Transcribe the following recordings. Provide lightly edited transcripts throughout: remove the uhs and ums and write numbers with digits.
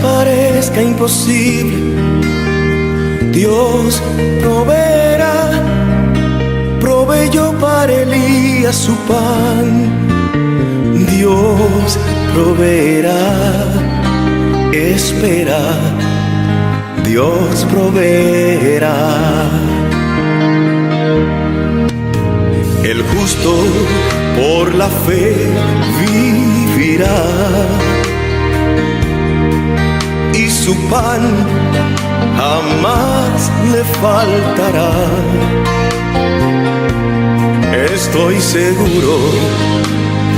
parezca imposible, Dios proveerá. Proveyó para Elías su pan. Dios proveerá. Espera, Dios proveerá. El justo por la fe vivirá, y su pan jamás le faltará. Estoy seguro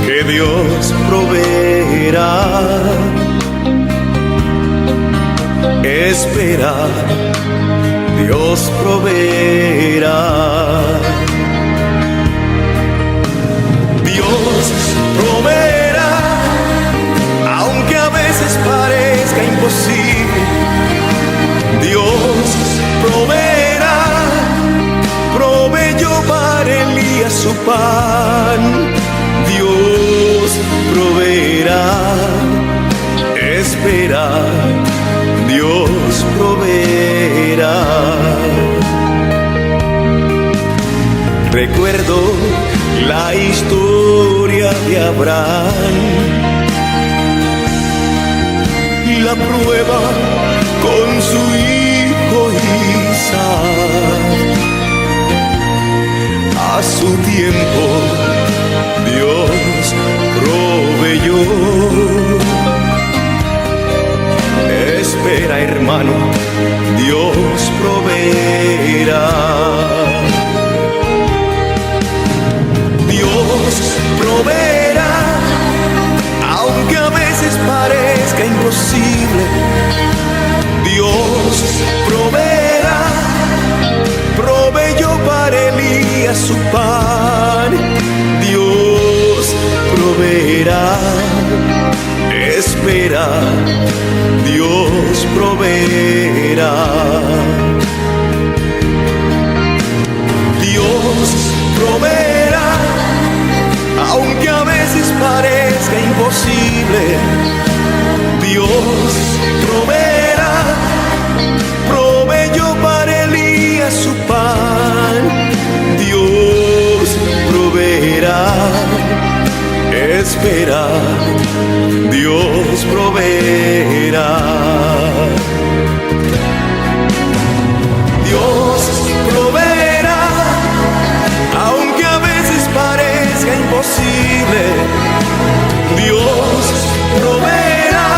que Dios proveerá. Espera, Dios proveerá. Dios proveerá, aunque a veces parezca imposible. Dios proveerá. Proveyó para Elías su pan. Dios proveerá. Espera, Dios proveerá. Recuerdo la historia de Abraham y la prueba con su hijo Isaac. A su tiempo Dios proveyó. Espera, hermano, Dios proveerá. Dios proveerá, aunque a veces parezca imposible. Dios proveerá. Proveyó para Elías su pan. Dios proveerá. Espera, Dios proveerá. Dios proveerá, aunque a veces parezca imposible. Dios proveerá. Proveyó para Elías su pan. Dios proveerá. Espera, Dios proveerá. Dios proveerá, aunque a veces parezca imposible. Dios proveerá.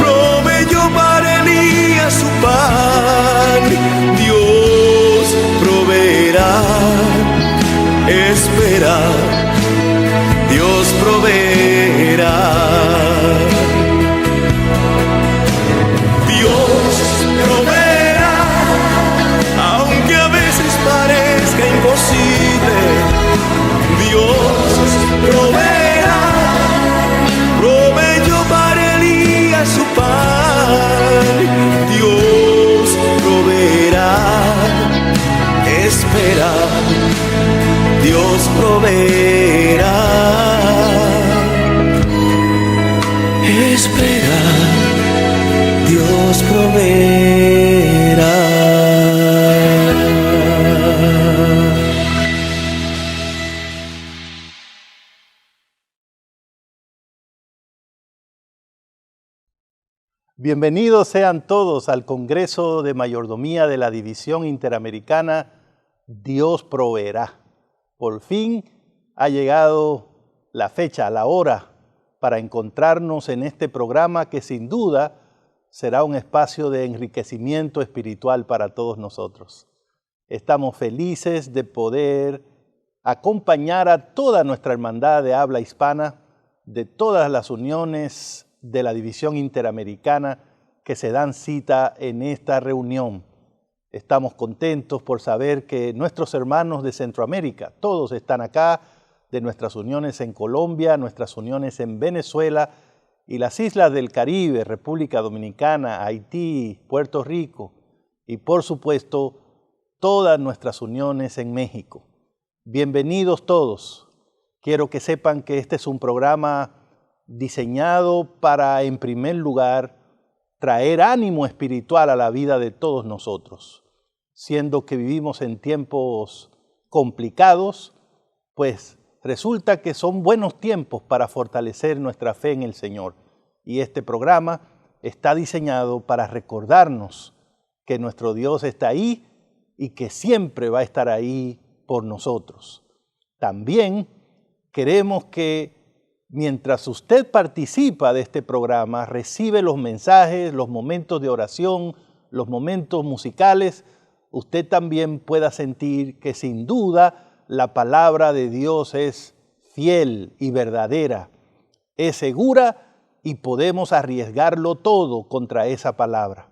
Proveyó para Elías su pan. Dios proveerá. Espera, Dios proveerá. Dios proveerá, aunque a veces parezca imposible. Dios proveerá. Proveyó para Elías su pan. Dios proveerá. Espera, Dios proveerá. Espera, Dios proveerá. Bienvenidos sean todos al Congreso de Mayordomía de la División Interamericana Dios Proveerá. Por fin ha llegado la fecha, la hora para encontrarnos en este programa que sin duda será un espacio de enriquecimiento espiritual para todos nosotros. Estamos felices de poder acompañar a toda nuestra hermandad de habla hispana, de todas las uniones de la División Interamericana que se dan cita en esta reunión. Estamos contentos por saber que nuestros hermanos de Centroamérica, todos están acá, de nuestras uniones en Colombia, nuestras uniones en Venezuela y las islas del Caribe, República Dominicana, Haití, Puerto Rico y por supuesto todas nuestras uniones en México. Bienvenidos todos. Quiero que sepan que este es un programa diseñado para, en primer lugar, traer ánimo espiritual a la vida de todos nosotros. Siendo que vivimos en tiempos complicados, pues resulta que son buenos tiempos para fortalecer nuestra fe en el Señor. Y este programa está diseñado para recordarnos que nuestro Dios está ahí y que siempre va a estar ahí por nosotros. También queremos que mientras usted participa de este programa, recibe los mensajes, los momentos de oración, los momentos musicales, usted también pueda sentir que sin duda la palabra de Dios es fiel y verdadera, es segura y podemos arriesgarlo todo contra esa palabra.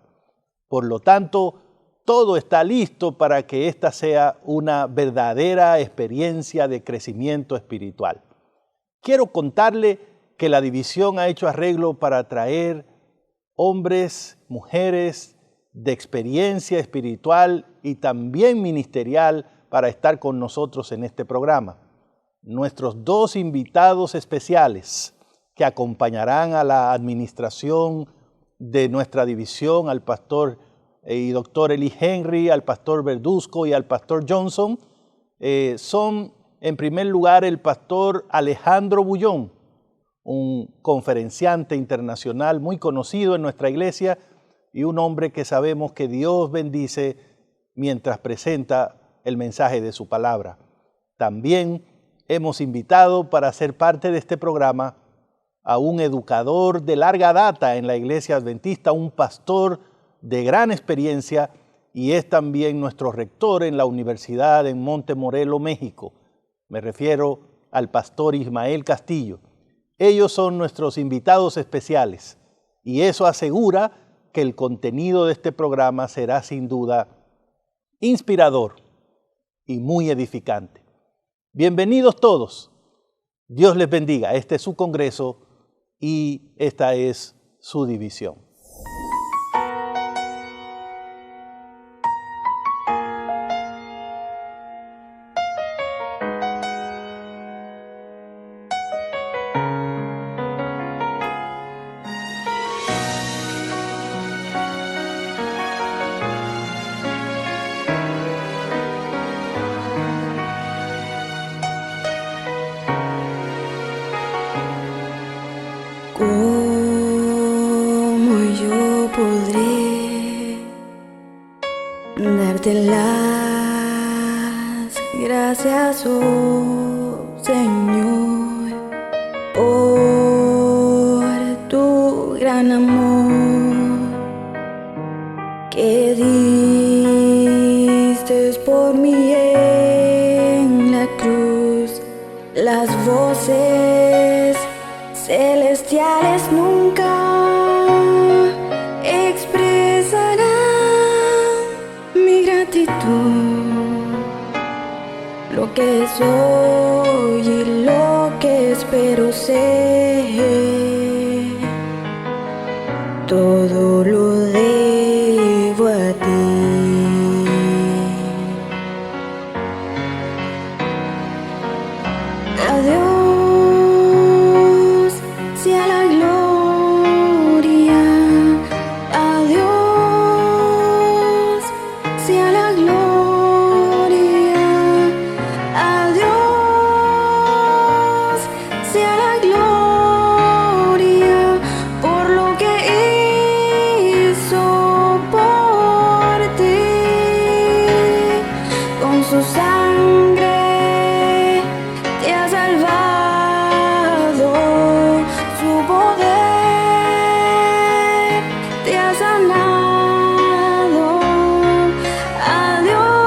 Por lo tanto, todo está listo para que esta sea una verdadera experiencia de crecimiento espiritual. Quiero contarle que la división ha hecho arreglo para traer hombres, mujeres de experiencia espiritual y también ministerial para estar con nosotros en este programa. Nuestros dos invitados especiales que acompañarán a la administración de nuestra división, al pastor y doctor Eli Henry, al pastor Verduzco y al pastor Johnson, son en primer lugar el pastor Alejandro Bullón, un conferenciante internacional muy conocido en nuestra iglesia y un hombre que sabemos que Dios bendice mientras presenta el mensaje de su palabra. También hemos invitado para ser parte de este programa a un educador de larga data en la iglesia adventista, un pastor de gran experiencia y es también nuestro rector en la universidad en Montemorelos, México. Me refiero al pastor Ismael Castillo. Ellos son nuestros invitados especiales y eso asegura que el contenido de este programa será sin duda inspirador y muy edificante. Bienvenidos todos. Dios les bendiga. Este es su congreso y esta es su división. ¿Cómo yo podré darte las gracias, oh Señor, por tu gran amor que diste por mí en la cruz? Las voces celestiales nunca expresarán mi gratitud. Lo que soy y lo que espero ser, todo lo debo a ti. Adiós sea la gloria, adiós sea la gloria, adiós sea la gloria por lo que hizo por ti. Con su sangre te ha salvado, su poder te ha sanado. Adiós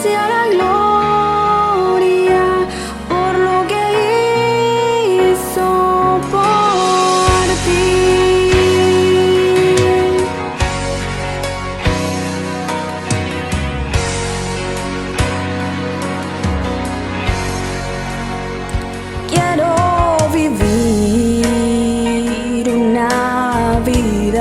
sea la gloria por lo que hizo por ti. Quiero vivir una vida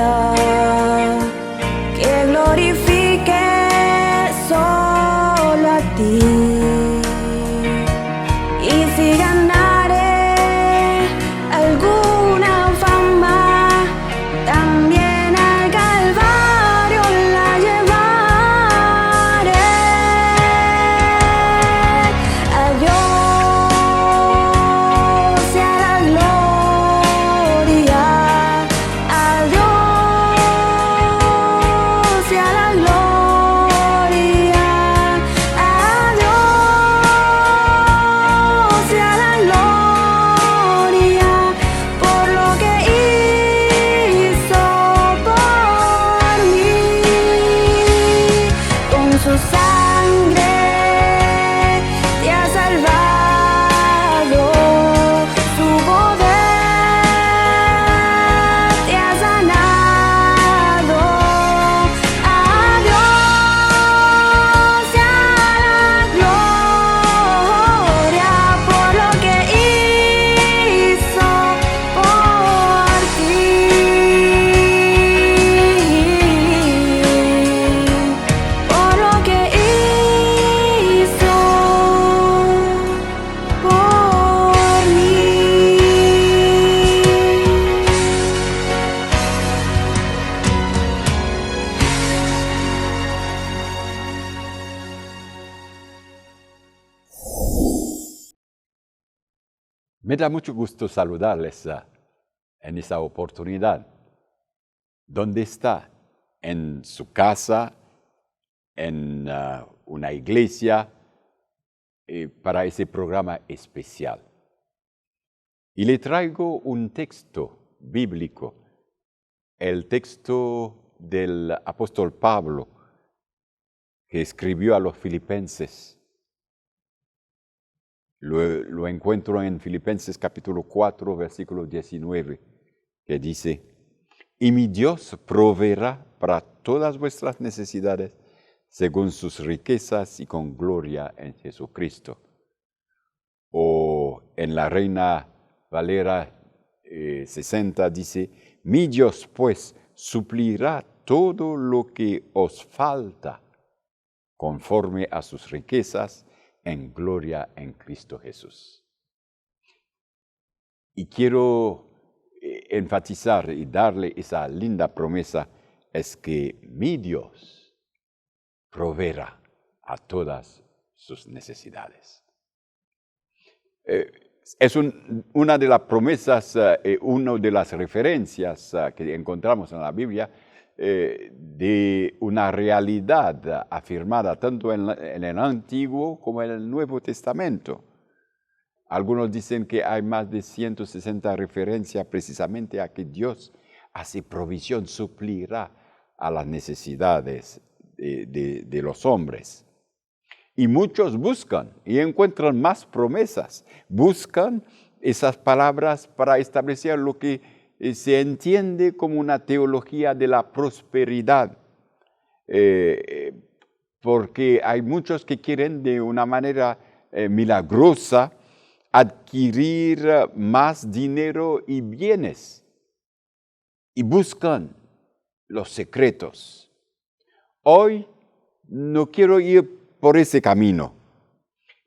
Me da mucho gusto saludarles en esta oportunidad. ¿Dónde está? En su casa, en una iglesia, para ese programa especial. Y le traigo un texto bíblico, el texto del apóstol Pablo, que escribió a los filipenses. Lo encuentro en Filipenses capítulo 4, versículo 19, que dice: y mi Dios proveerá para todas vuestras necesidades según sus riquezas y con gloria en Jesucristo. O en la Reina Valera 60 dice: mi Dios pues suplirá todo lo que os falta conforme a sus riquezas en gloria en Cristo Jesús. Y quiero enfatizar y darle esa linda promesa, es que mi Dios proveerá a todas sus necesidades. Es una de las promesas, una de las referencias que encontramos en la Biblia de una realidad afirmada tanto en el Antiguo como en el Nuevo Testamento. Algunos dicen que hay más de 160 referencias precisamente a que Dios hace provisión, suplirá a las necesidades de los hombres. Y muchos buscan y encuentran más promesas. Buscan esas palabras para establecer lo que se entiende como una teología de la prosperidad. Porque hay muchos que quieren de una manera milagrosa adquirir más dinero y bienes. Y buscan los secretos. Hoy no quiero ir por ese camino.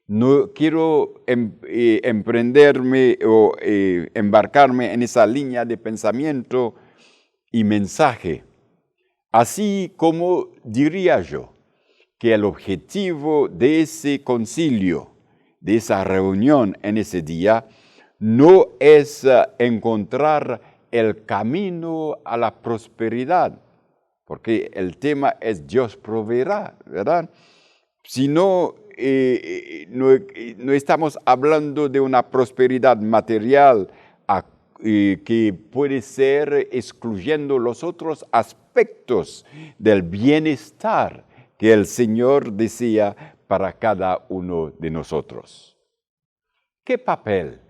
No quiero emprenderme o embarcarme en esa línea de pensamiento y mensaje. Así como diría yo que el objetivo de ese concilio, de esa reunión en ese día, no es encontrar el camino a la prosperidad, porque el tema es Dios proveerá, ¿verdad? Sino no estamos hablando de una prosperidad material que puede ser excluyendo los otros aspectos del bienestar que el Señor desea para cada uno de nosotros. ¿Qué papel,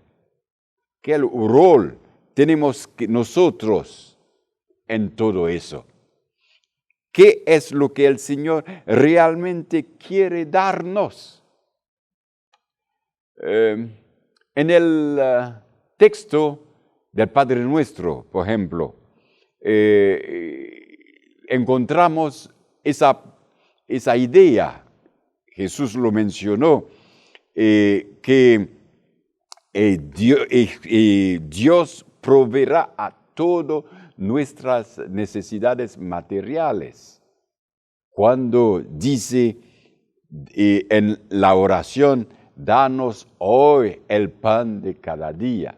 qué rol tenemos nosotros en todo eso? ¿Qué es lo que el Señor realmente quiere darnos? En el texto del Padre Nuestro, por ejemplo, encontramos esa idea, Jesús lo mencionó, que Dios proveerá a todo nuestras necesidades materiales. Cuando dice en la oración, danos hoy el pan de cada día.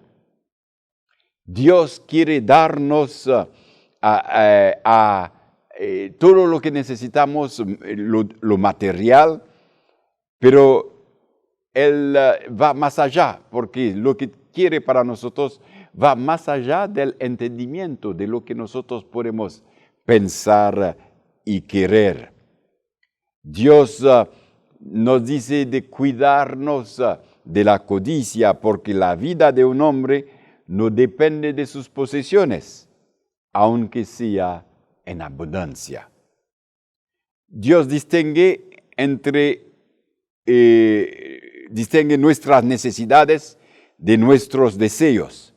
Dios quiere darnos todo lo que necesitamos, lo material, pero Él va más allá, porque lo que quiere para nosotros va más allá del entendimiento de lo que nosotros podemos pensar y querer. Dios nos dice de cuidarnos de la codicia, porque la vida de un hombre no depende de sus posesiones, aunque sea en abundancia. Dios distingue nuestras necesidades de nuestros deseos,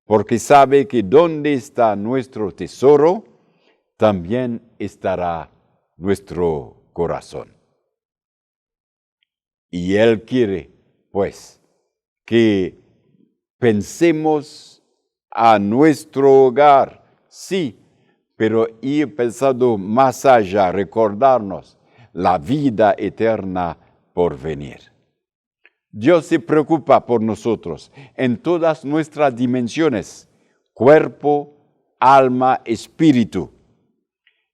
porque sabe que donde está nuestro tesoro, también estará nuestro corazón. Y Él quiere, pues, que pensemos a nuestro hogar, sí, pero ir pensando más allá, recordarnos la vida eterna por venir. Dios se preocupa por nosotros en todas nuestras dimensiones, cuerpo, alma, espíritu.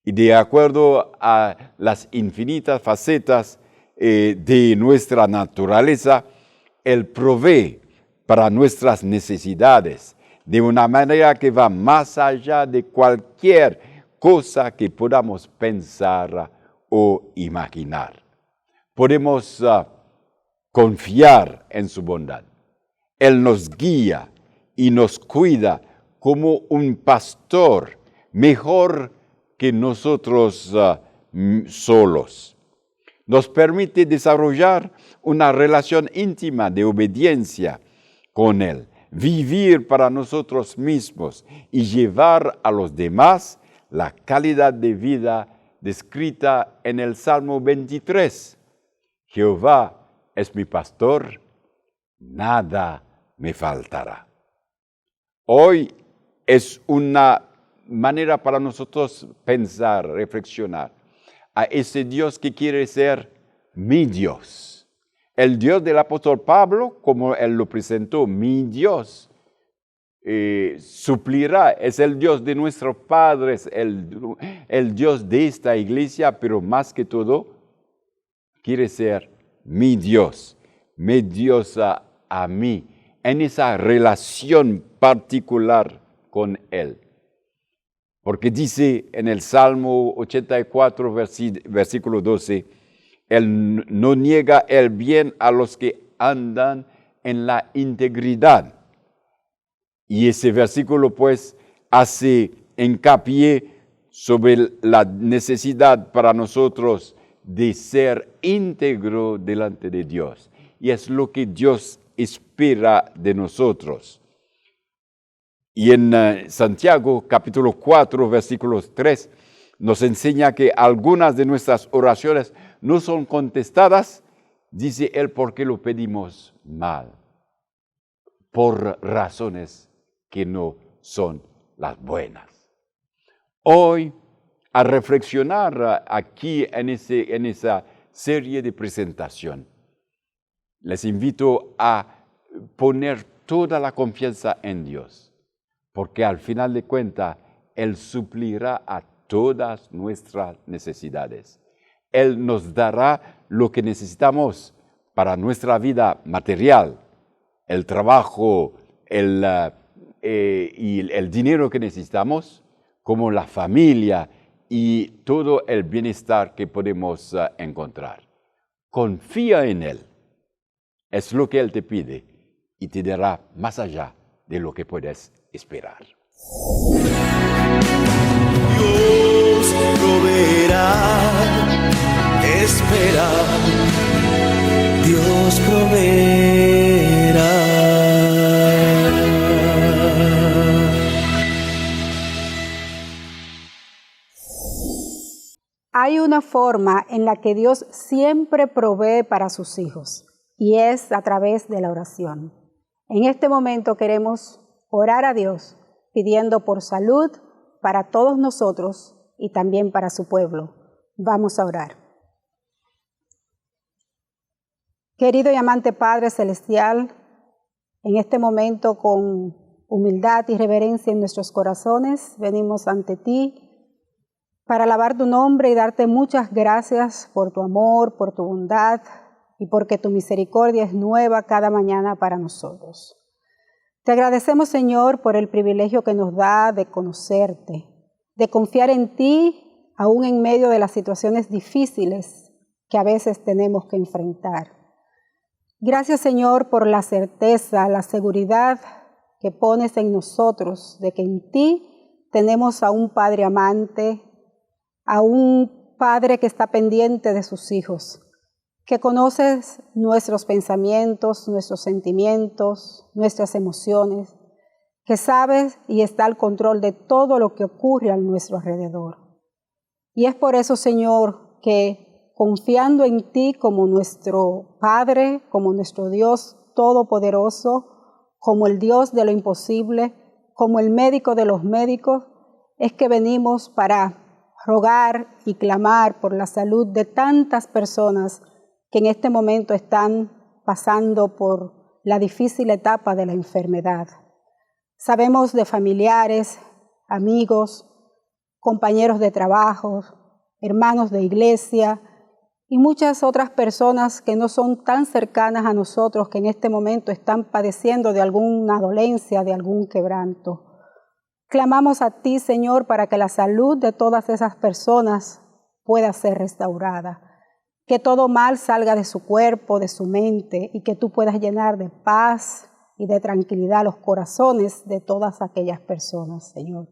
Y de acuerdo a las infinitas facetas de nuestra naturaleza, Él provee para nuestras necesidades de una manera que va más allá de cualquier cosa que podamos pensar o imaginar. Podemos confiar en su bondad. Él nos guía y nos cuida como un pastor, mejor que nosotros solos. Nos permite desarrollar una relación íntima de obediencia con Él, vivir para nosotros mismos y llevar a los demás la calidad de vida descrita en el Salmo 23. Jehová es mi pastor, nada me faltará. Hoy es una manera para nosotros pensar, reflexionar a ese Dios que quiere ser mi Dios. El Dios del apóstol Pablo, como él lo presentó, mi Dios, suplirá, es el Dios de nuestros padres, el Dios de esta iglesia, pero más que todo, quiere ser mi Dios a mí, en esa relación particular con Él. Porque dice en el Salmo 84, versículo 12, Él no niega el bien a los que andan en la integridad. Y ese versículo pues hace hincapié sobre la necesidad para nosotros de ser íntegro delante de Dios. Y es lo que Dios espera de nosotros. Y en Santiago capítulo 4, versículos 3, nos enseña que algunas de nuestras oraciones no son contestadas, dice él, porque lo pedimos mal, por razones que no son las buenas. Hoy, a reflexionar aquí en esa serie de presentación, les invito a poner toda la confianza en Dios, porque al final de cuentas, Él suplirá a todas nuestras necesidades. Él nos dará lo que necesitamos para nuestra vida material, el trabajo, y el dinero que necesitamos, como la familia y todo el bienestar que podemos encontrar. Confía en Él. Es lo que Él te pide y te dará más allá de lo que puedes esperar. Dios proveerá, espera, Dios proveerá. Hay una forma en la que Dios siempre provee para sus hijos y es a través de la oración. En este momento queremos orar a Dios pidiendo por salud para todos nosotros y también para su pueblo. Vamos a orar. Querido y amante Padre Celestial, en este momento con humildad y reverencia en nuestros corazones, venimos ante ti para alabar tu nombre y darte muchas gracias por tu amor, por tu bondad y porque tu misericordia es nueva cada mañana para nosotros. Te agradecemos, Señor, por el privilegio que nos da de conocerte, de confiar en ti, aún en medio de las situaciones difíciles que a veces tenemos que enfrentar. Gracias, Señor, por la certeza, la seguridad que pones en nosotros de que en ti tenemos a un Padre amante, a un Padre que está pendiente de sus hijos, que conoces nuestros pensamientos, nuestros sentimientos, nuestras emociones, que sabes y está al control de todo lo que ocurre a nuestro alrededor. Y es por eso, Señor, que confiando en ti como nuestro Padre, como nuestro Dios todopoderoso, como el Dios de lo imposible, como el médico de los médicos, es que venimos para rogar y clamar por la salud de tantas personas que en este momento están pasando por la difícil etapa de la enfermedad. Sabemos de familiares, amigos, compañeros de trabajo, hermanos de iglesia y muchas otras personas que no son tan cercanas a nosotros, que en este momento están padeciendo de alguna dolencia, de algún quebranto. Clamamos a ti, Señor, para que la salud de todas esas personas pueda ser restaurada, que todo mal salga de su cuerpo, de su mente, y que tú puedas llenar de paz y de tranquilidad los corazones de todas aquellas personas, Señor.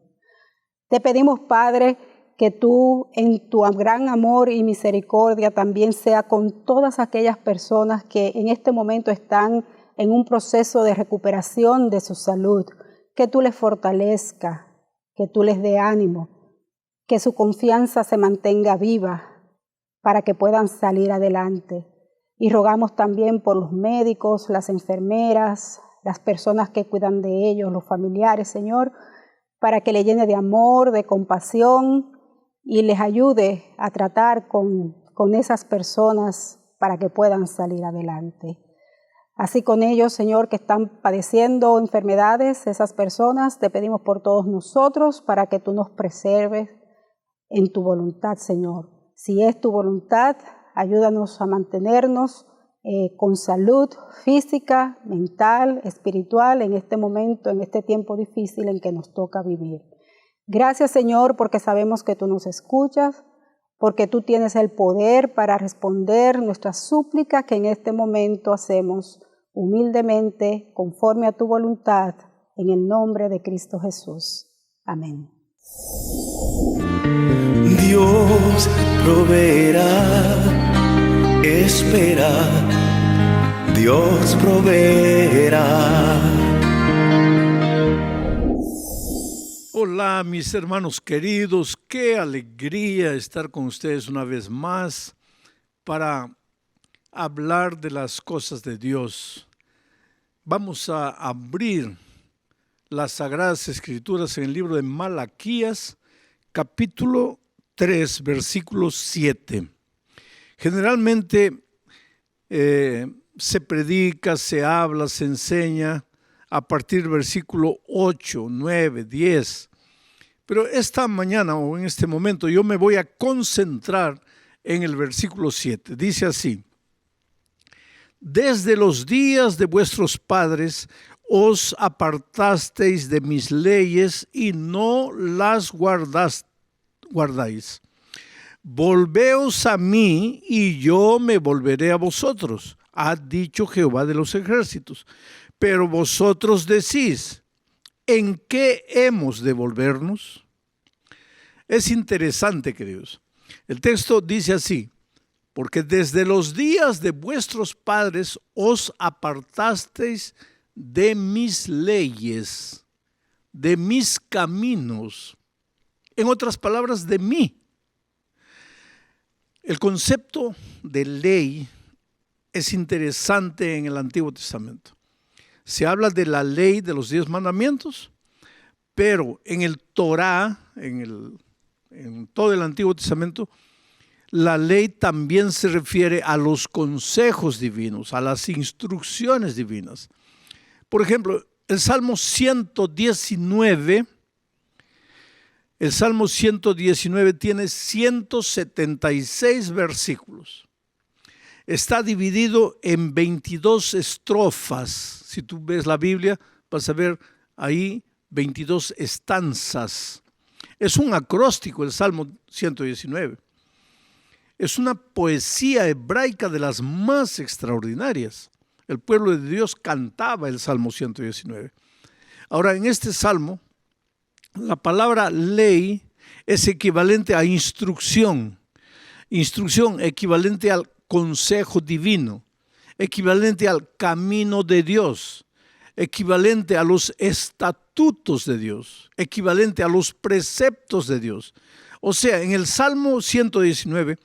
Te pedimos, Padre, que tú en tu gran amor y misericordia también sea con todas aquellas personas que en este momento están en un proceso de recuperación de su salud, que tú les fortalezca, que tú les dé ánimo, que su confianza se mantenga viva para que puedan salir adelante. Y rogamos también por los médicos, las enfermeras, las personas que cuidan de ellos, los familiares, Señor, para que le llene de amor, de compasión y les ayude a tratar con esas personas para que puedan salir adelante. Así con ellos, Señor, que están padeciendo enfermedades, esas personas, te pedimos por todos nosotros para que tú nos preserves en tu voluntad, Señor. Si es tu voluntad, ayúdanos a mantenernos con salud física, mental, espiritual en este momento, en este tiempo difícil en que nos toca vivir. Gracias, Señor, porque sabemos que tú nos escuchas, porque tú tienes el poder para responder nuestras súplicas que en este momento hacemos humildemente, conforme a tu voluntad, en el nombre de Cristo Jesús. Amén. Dios proveerá, espera, Dios proveerá. Hola mis hermanos queridos, qué alegría estar con ustedes una vez más para hablar de las cosas de Dios. Vamos a abrir las Sagradas Escrituras en el libro de Malaquías, capítulo 3, versículo 7. Generalmente se predica, se habla, se enseña a partir del versículo 8, 9, 10. Pero esta mañana o en este momento yo me voy a concentrar en el versículo 7. Dice así: desde los días de vuestros padres os apartasteis de mis leyes y no las guardáis. Volveos a mí y yo me volveré a vosotros, ha dicho Jehová de los ejércitos. Pero vosotros decís, ¿en qué hemos de volvernos? Es interesante, queridos. El texto dice así: porque desde los días de vuestros padres os apartasteis de mis leyes, de mis caminos. En otras palabras, de mí. El concepto de ley es interesante en el Antiguo Testamento. Se habla de la ley de los 10 mandamientos, pero en el Torá, en todo el Antiguo Testamento, la ley también se refiere a los consejos divinos, a las instrucciones divinas. Por ejemplo, el Salmo 119 tiene 176 versículos. Está dividido en 22 estrofas. Si tú ves la Biblia, vas a ver ahí 22 estanzas. Es un acróstico el Salmo 119. Es una poesía hebraica de las más extraordinarias. El pueblo de Dios cantaba el Salmo 119. Ahora, en este Salmo, la palabra ley es equivalente a instrucción. Instrucción equivalente al consejo divino, equivalente al camino de Dios, equivalente a los estatutos de Dios, equivalente a los preceptos de Dios. O sea, en el Salmo 119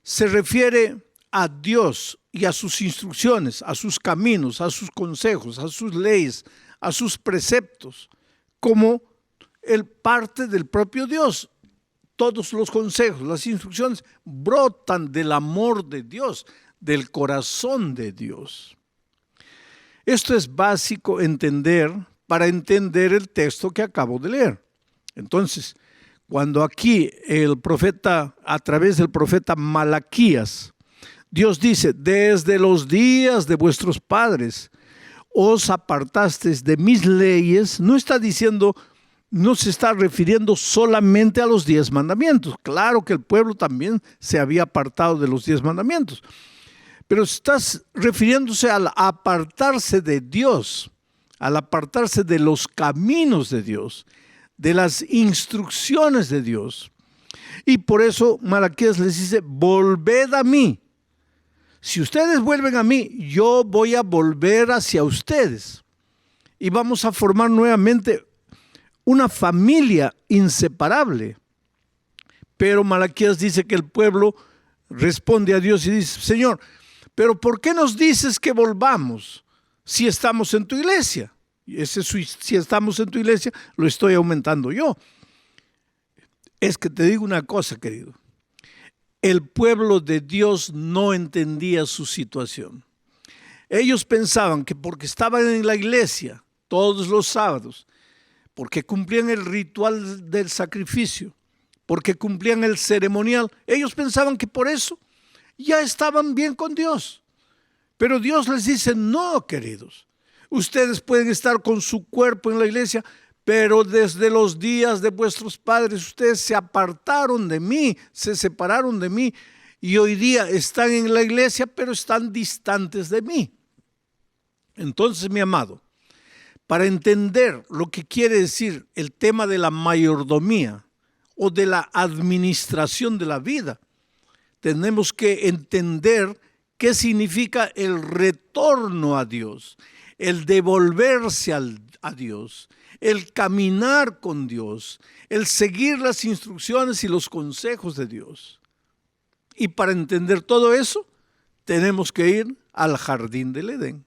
se refiere a Dios y a sus instrucciones, a sus caminos, a sus consejos, a sus leyes, a sus preceptos, como el parte del propio Dios. Todos los consejos, las instrucciones brotan del amor de Dios, del corazón de Dios. Esto es básico entender para entender el texto que acabo de leer. Entonces, cuando aquí el profeta, a través del profeta Malaquías, Dios dice, desde los días de vuestros padres os apartasteis de mis leyes, no está diciendo, no se está refiriendo solamente a los 10 mandamientos. Claro que el pueblo también se había apartado de los 10 mandamientos, pero estás refiriéndose al apartarse de Dios, al apartarse de los caminos de Dios, de las instrucciones de Dios. Y por eso Malaquías les dice, volved a mí. Si ustedes vuelven a mí, yo voy a volver hacia ustedes. Y vamos a formar nuevamente una familia inseparable. Pero Malaquías dice que el pueblo responde a Dios y dice, Señor, pero ¿por qué nos dices que volvamos si estamos en tu iglesia? Si estamos en tu iglesia, lo estoy aumentando yo. Es que te digo una cosa, querido. El pueblo de Dios no entendía su situación. Ellos pensaban que porque estaban en la iglesia todos los sábados, porque cumplían el ritual del sacrificio, porque cumplían el ceremonial, ellos pensaban que por eso ya estaban bien con Dios. Pero Dios les dice, no, queridos, ustedes pueden estar con su cuerpo en la iglesia, pero desde los días de vuestros padres ustedes se apartaron de mí, se separaron de mí y hoy día están en la iglesia, pero están distantes de mí. Entonces, mi amado, para entender lo que quiere decir el tema de la mayordomía o de la administración de la vida, tenemos que entender qué significa el retorno a Dios, el devolverse a Dios, el caminar con Dios, el seguir las instrucciones y los consejos de Dios. Y para entender todo eso, tenemos que ir al jardín del Edén.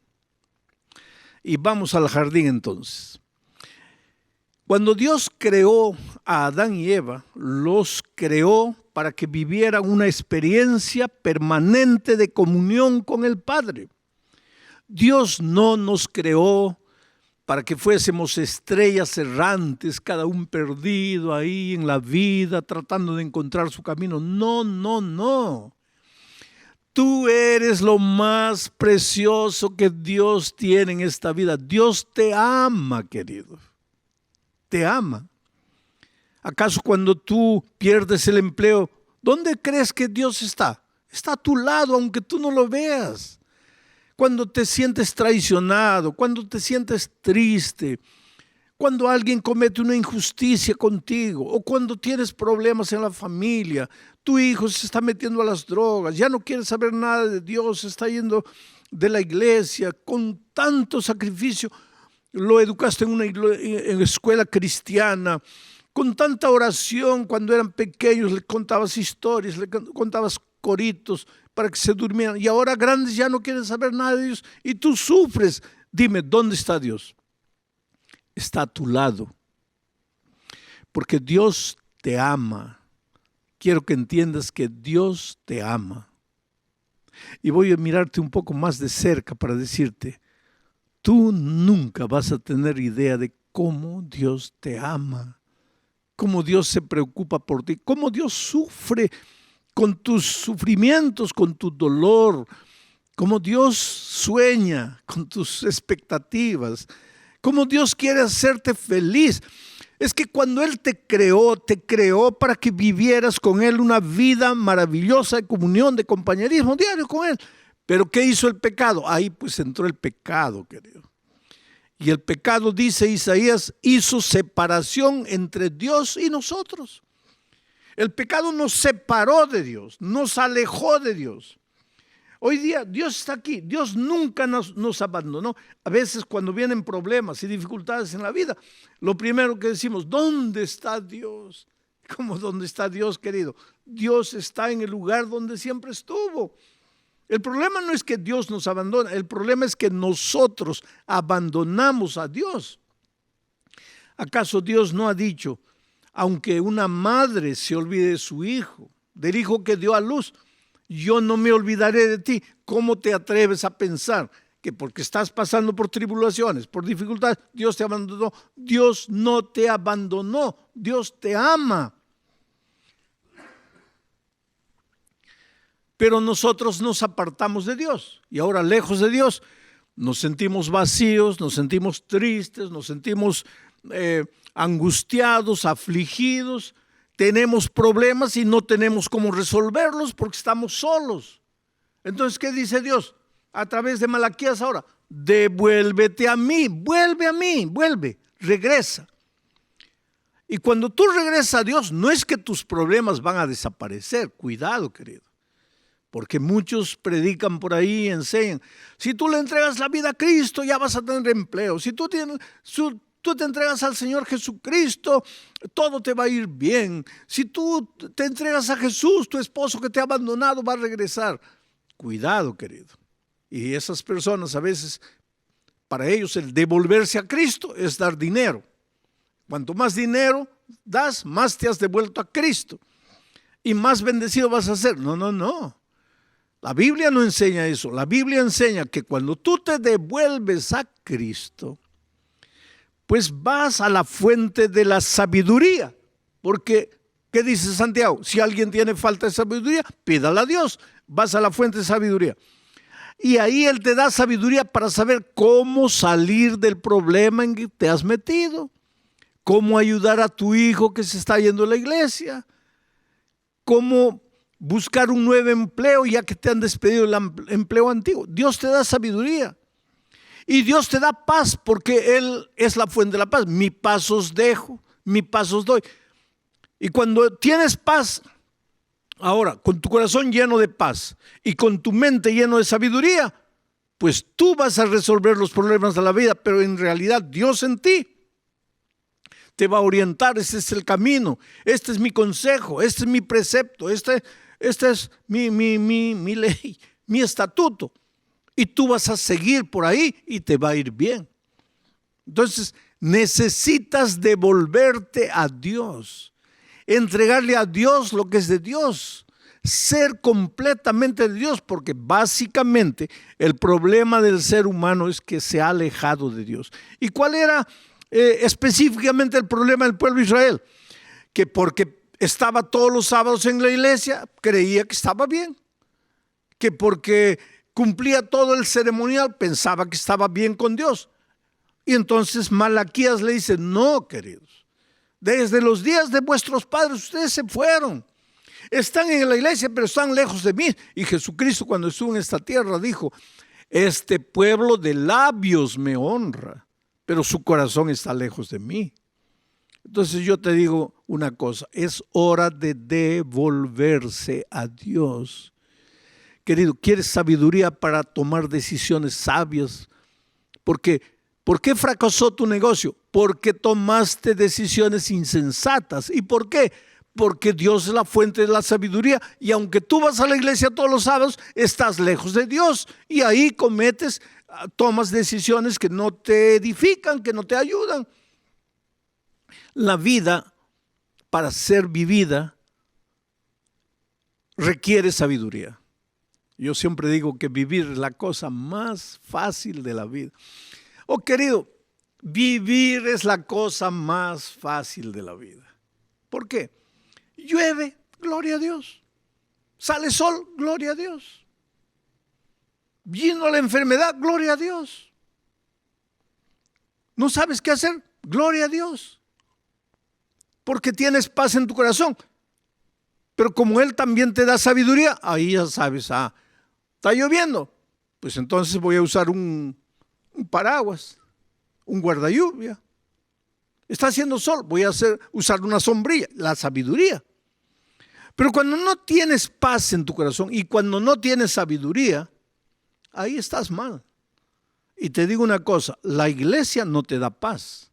Y vamos al jardín entonces. Cuando Dios creó a Adán y Eva, los creó para que vivieran una experiencia permanente de comunión con el Padre. Dios no nos creó para que fuésemos estrellas errantes, cada uno perdido ahí en la vida, tratando de encontrar su camino. No, no, no. Tú eres lo más precioso que Dios tiene en esta vida. Dios te ama, querido. Te ama. ¿Acaso cuando tú pierdes el empleo, dónde crees que Dios está? Está a tu lado, aunque tú no lo veas. Cuando te sientes traicionado, cuando te sientes triste, cuando alguien comete una injusticia contigo o cuando tienes problemas en la familia, tu hijo se está metiendo a las drogas, ya no quiere saber nada de Dios, se está yendo de la iglesia con tanto sacrificio, lo educaste en una escuela cristiana, con tanta oración cuando eran pequeños, le contabas historias, le contabas coritos para que se durmieran y ahora grandes ya no quieren saber nada de Dios y tú sufres. Dime, ¿dónde está Dios? Está a tu lado, porque Dios te ama. Quiero que entiendas que Dios te ama. Y voy a mirarte un poco más de cerca para decirte, tú nunca vas a tener idea de cómo Dios te ama, cómo Dios se preocupa por ti, cómo Dios sufre con tus sufrimientos, con tu dolor, cómo Dios sueña con tus expectativas, cómo Dios quiere hacerte feliz. Es que cuando Él te creó para que vivieras con Él una vida maravillosa de comunión, de compañerismo diario con Él. Pero ¿qué hizo el pecado? Ahí pues entró el pecado, querido. Y el pecado, dice Isaías, hizo separación entre Dios y nosotros. El pecado nos separó de Dios, nos alejó de Dios. Hoy día Dios está aquí, Dios nunca nos abandonó. A veces cuando vienen problemas y dificultades en la vida, lo primero que decimos, ¿dónde está Dios? ¿Cómo dónde está Dios, querido? Dios está en el lugar donde siempre estuvo. El problema no es que Dios nos abandona, el problema es que nosotros abandonamos a Dios. ¿Acaso Dios no ha dicho, aunque una madre se olvide de su hijo, del hijo que dio a luz, yo no me olvidaré de ti? ¿cómo te atreves a pensar que porque estás pasando por tribulaciones, por dificultades, Dios te abandonó? Dios no te abandonó, Dios te ama. Pero nosotros nos apartamos de Dios y ahora lejos de Dios nos sentimos vacíos, nos sentimos tristes, nos sentimos angustiados, afligidos, tenemos problemas y no tenemos cómo resolverlos porque estamos solos. Entonces, ¿qué dice Dios? A través de Malaquías ahora, devuélvete a mí, vuelve, regresa. Y cuando tú regresas a Dios, no es que tus problemas van a desaparecer, cuidado, querido. Porque muchos predican por ahí y enseñan, si tú le entregas la vida a Cristo, ya vas a tener empleo. Si tú te entregas al Señor Jesucristo, todo te va a ir bien. Si tú te entregas a Jesús, tu esposo que te ha abandonado va a regresar. Cuidado, querido. Y esas personas a veces, para ellos el devolverse a Cristo es dar dinero. Cuanto más dinero das, más te has devuelto a Cristo. Y más bendecido vas a ser. No. La Biblia no enseña eso. La Biblia enseña que cuando tú te devuelves a Cristo, pues vas a la fuente de la sabiduría. Porque, ¿qué dice Santiago? Si alguien tiene falta de sabiduría, pídala a Dios. Vas a la fuente de sabiduría. Y ahí Él te da sabiduría para saber cómo salir del problema en que te has metido. Cómo ayudar a tu hijo que se está yendo a la iglesia. Cómo buscar un nuevo empleo ya que te han despedido el empleo antiguo. Dios te da sabiduría. Y Dios te da paz porque Él es la fuente de la paz. Mi paz os dejo, mi paz os doy. Y cuando tienes paz, ahora, con tu corazón lleno de paz y con tu mente lleno de sabiduría, pues tú vas a resolver los problemas de la vida, pero en realidad Dios en ti te va a orientar. Este es el camino, este es mi consejo, este es mi precepto, este es mi ley, mi estatuto. Y tú vas a seguir por ahí y te va a ir bien. Entonces, necesitas devolverte a Dios, entregarle a Dios lo que es de Dios, ser completamente de Dios, porque básicamente el problema del ser humano es que se ha alejado de Dios. ¿Y cuál era específicamente el problema del pueblo de Israel? Que porque estaba todos los sábados en la iglesia, creía que estaba bien. Que porque cumplía todo el ceremonial, pensaba que estaba bien con Dios. Y entonces Malaquías le dice, no, queridos, desde los días de vuestros padres ustedes se fueron. Están en la iglesia, pero están lejos de mí. Y Jesucristo, cuando estuvo en esta tierra, dijo, este pueblo de labios me honra, pero su corazón está lejos de mí. Entonces yo te digo una cosa, es hora de devolverse a Dios. Querido, ¿quieres sabiduría para tomar decisiones sabias? Porque, ¿por qué fracasó tu negocio? Porque tomaste decisiones insensatas. ¿Y por qué? Porque Dios es la fuente de la sabiduría. Y aunque tú vas a la iglesia todos los sábados, estás lejos de Dios. Y ahí tomas decisiones que no te edifican, que no te ayudan. La vida, para ser vivida, requiere sabiduría. Yo siempre digo que vivir es la cosa más fácil de la vida. Oh, querido, vivir es la cosa más fácil de la vida. ¿Por qué? Llueve, gloria a Dios. Sale sol, gloria a Dios. Vino la enfermedad, gloria a Dios. ¿No sabes qué hacer? Gloria a Dios. Porque tienes paz en tu corazón. Pero como Él también te da sabiduría, ahí ya sabes, está lloviendo, pues entonces voy a usar un paraguas, un guardalluvia. Está haciendo sol, voy a usar una sombrilla, la sabiduría. Pero cuando no tienes paz en tu corazón y cuando no tienes sabiduría, ahí estás mal. Y te digo una cosa, la iglesia no te da paz.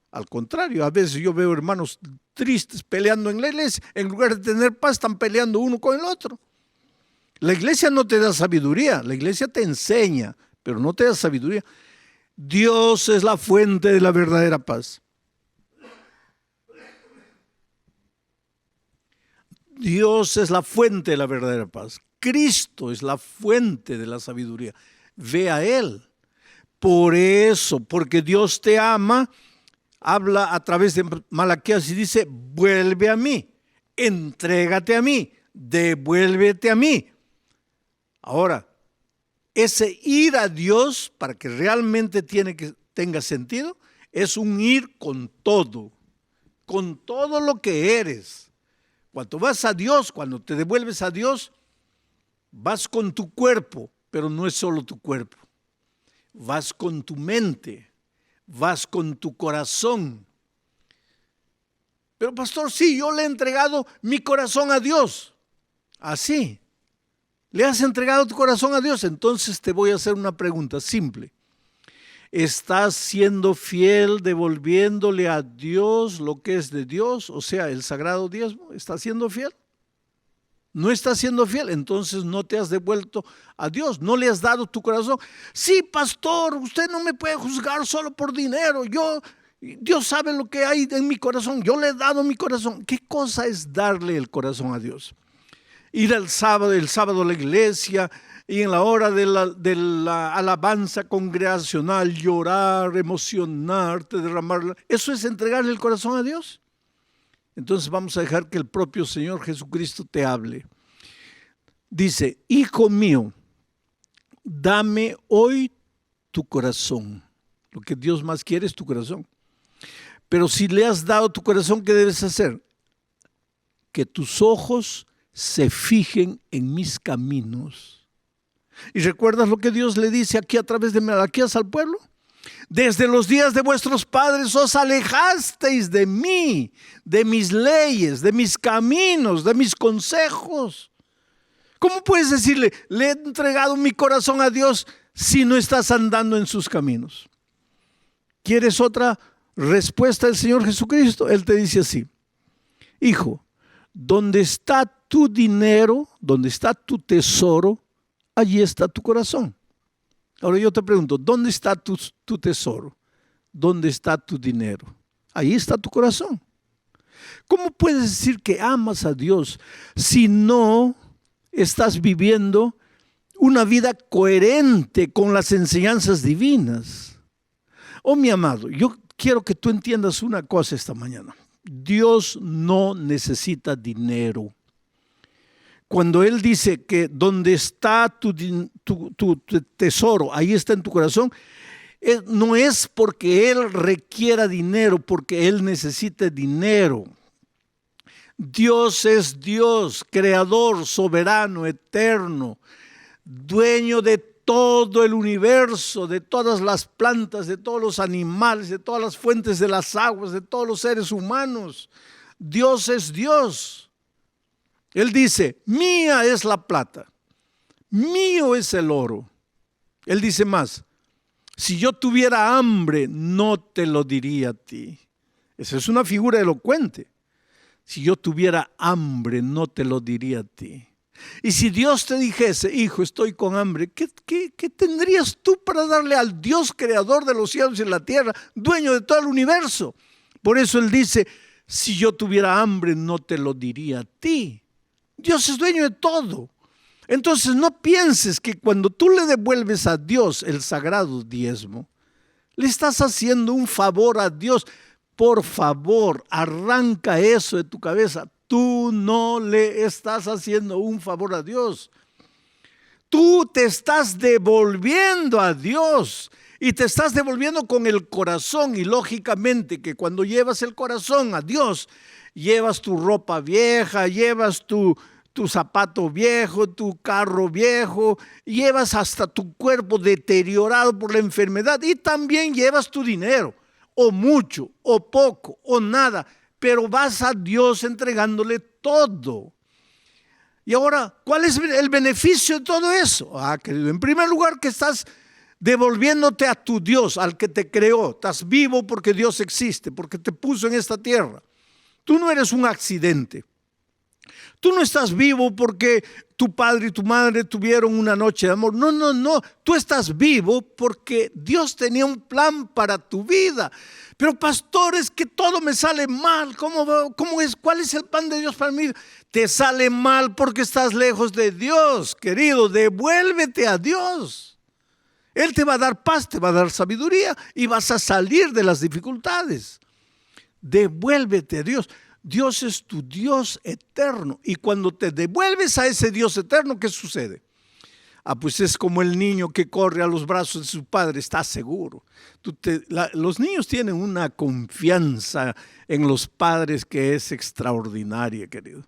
Al contrario, a veces yo veo hermanos tristes peleando en la iglesia. En lugar de tener paz, están peleando uno con el otro. La iglesia no te da sabiduría. La iglesia te enseña, pero no te da sabiduría. Dios es la fuente de la verdadera paz. Dios es la fuente de la verdadera paz. Cristo es la fuente de la sabiduría. Ve a Él. Por eso, porque Dios te ama, habla a través de Malaquías y dice, vuelve a mí, entrégate a mí, devuélvete a mí. Ahora, ese ir a Dios, para que realmente tenga sentido, es un ir con todo lo que eres. Cuando vas a Dios, cuando te devuelves a Dios, vas con tu cuerpo, pero no es solo tu cuerpo. Vas con tu mente, vas con tu corazón. Pero pastor, sí, yo le he entregado mi corazón a Dios. Así. ¿Le has entregado tu corazón a Dios? Entonces te voy a hacer una pregunta simple. ¿Estás siendo fiel devolviéndole a Dios lo que es de Dios? O sea, el sagrado diezmo. ¿Estás siendo fiel? No estás siendo fiel, entonces no te has devuelto a Dios, no le has dado tu corazón. Sí, pastor, usted no me puede juzgar solo por dinero. Dios sabe lo que hay en mi corazón, yo le he dado mi corazón. ¿Qué cosa es darle el corazón a Dios? Ir el sábado a la iglesia y en la hora de la alabanza congregacional llorar, emocionarte, derramar. ¿Eso es entregarle el corazón a Dios? Entonces vamos a dejar que el propio Señor Jesucristo te hable. Dice, hijo mío, dame hoy tu corazón. Lo que Dios más quiere es tu corazón. Pero si le has dado tu corazón, ¿qué debes hacer? Que tus ojos se fijen en mis caminos. ¿Y recuerdas lo que Dios le dice aquí a través de Malaquías al pueblo? Desde los días de vuestros padres os alejasteis de mí, de mis leyes, de mis caminos, de mis consejos. ¿Cómo puedes decirle, le he entregado mi corazón a Dios si no estás andando en sus caminos? ¿Quieres otra respuesta del Señor Jesucristo? Él te dice así, hijo, donde está tu dinero, donde está tu tesoro, allí está tu corazón. Ahora yo te pregunto, ¿dónde está tu tesoro? ¿Dónde está tu dinero? Ahí está tu corazón. ¿Cómo puedes decir que amas a Dios si no estás viviendo una vida coherente con las enseñanzas divinas? Oh, mi amado, yo quiero que tú entiendas una cosa esta mañana. Dios no necesita dinero. Cuando Él dice que donde está tu tesoro, ahí está en tu corazón, no es porque Él requiera dinero, porque Él necesita dinero. Dios es Dios, creador, soberano, eterno, dueño de todo el universo, de todas las plantas, de todos los animales, de todas las fuentes de las aguas, de todos los seres humanos. Dios es Dios. Él dice, mía es la plata, mío es el oro. Él dice más, si yo tuviera hambre, no te lo diría a ti. Esa es una figura elocuente. Si yo tuviera hambre, no te lo diría a ti. Y si Dios te dijese, hijo, estoy con hambre, ¿qué tendrías tú para darle al Dios creador de los cielos y la tierra, dueño de todo el universo? Por eso Él dice, si yo tuviera hambre, no te lo diría a ti. Dios es dueño de todo. Entonces no pienses que cuando tú le devuelves a Dios el sagrado diezmo, le estás haciendo un favor a Dios. Por favor, arranca eso de tu cabeza. Tú no le estás haciendo un favor a Dios. Tú te estás devolviendo a Dios y te estás devolviendo con el corazón. Y lógicamente que cuando llevas el corazón a Dios, llevas tu ropa vieja, llevas tu zapato viejo, tu carro viejo, llevas hasta tu cuerpo deteriorado por la enfermedad y también llevas tu dinero, o mucho, o poco, o nada, pero vas a Dios entregándole todo. Y ahora, ¿cuál es el beneficio de todo eso? Querido, en primer lugar que estás devolviéndote a tu Dios, al que te creó. Estás vivo porque Dios existe, porque te puso en esta tierra. Tú no eres un accidente. Tú no estás vivo porque tu padre y tu madre tuvieron una noche de amor. No. Tú estás vivo porque Dios tenía un plan para tu vida. Pero pastor, es que todo me sale mal. ¿Cómo es? ¿Cuál es el plan de Dios para mí? Te sale mal porque estás lejos de Dios, querido. Devuélvete a Dios. Él te va a dar paz, te va a dar sabiduría y vas a salir de las dificultades. Devuélvete a Dios. Dios es tu Dios eterno. Y cuando te devuelves a ese Dios eterno, ¿qué sucede? Pues es como el niño que corre a los brazos de su padre, está seguro. Los niños tienen una confianza en los padres que es extraordinaria, querido.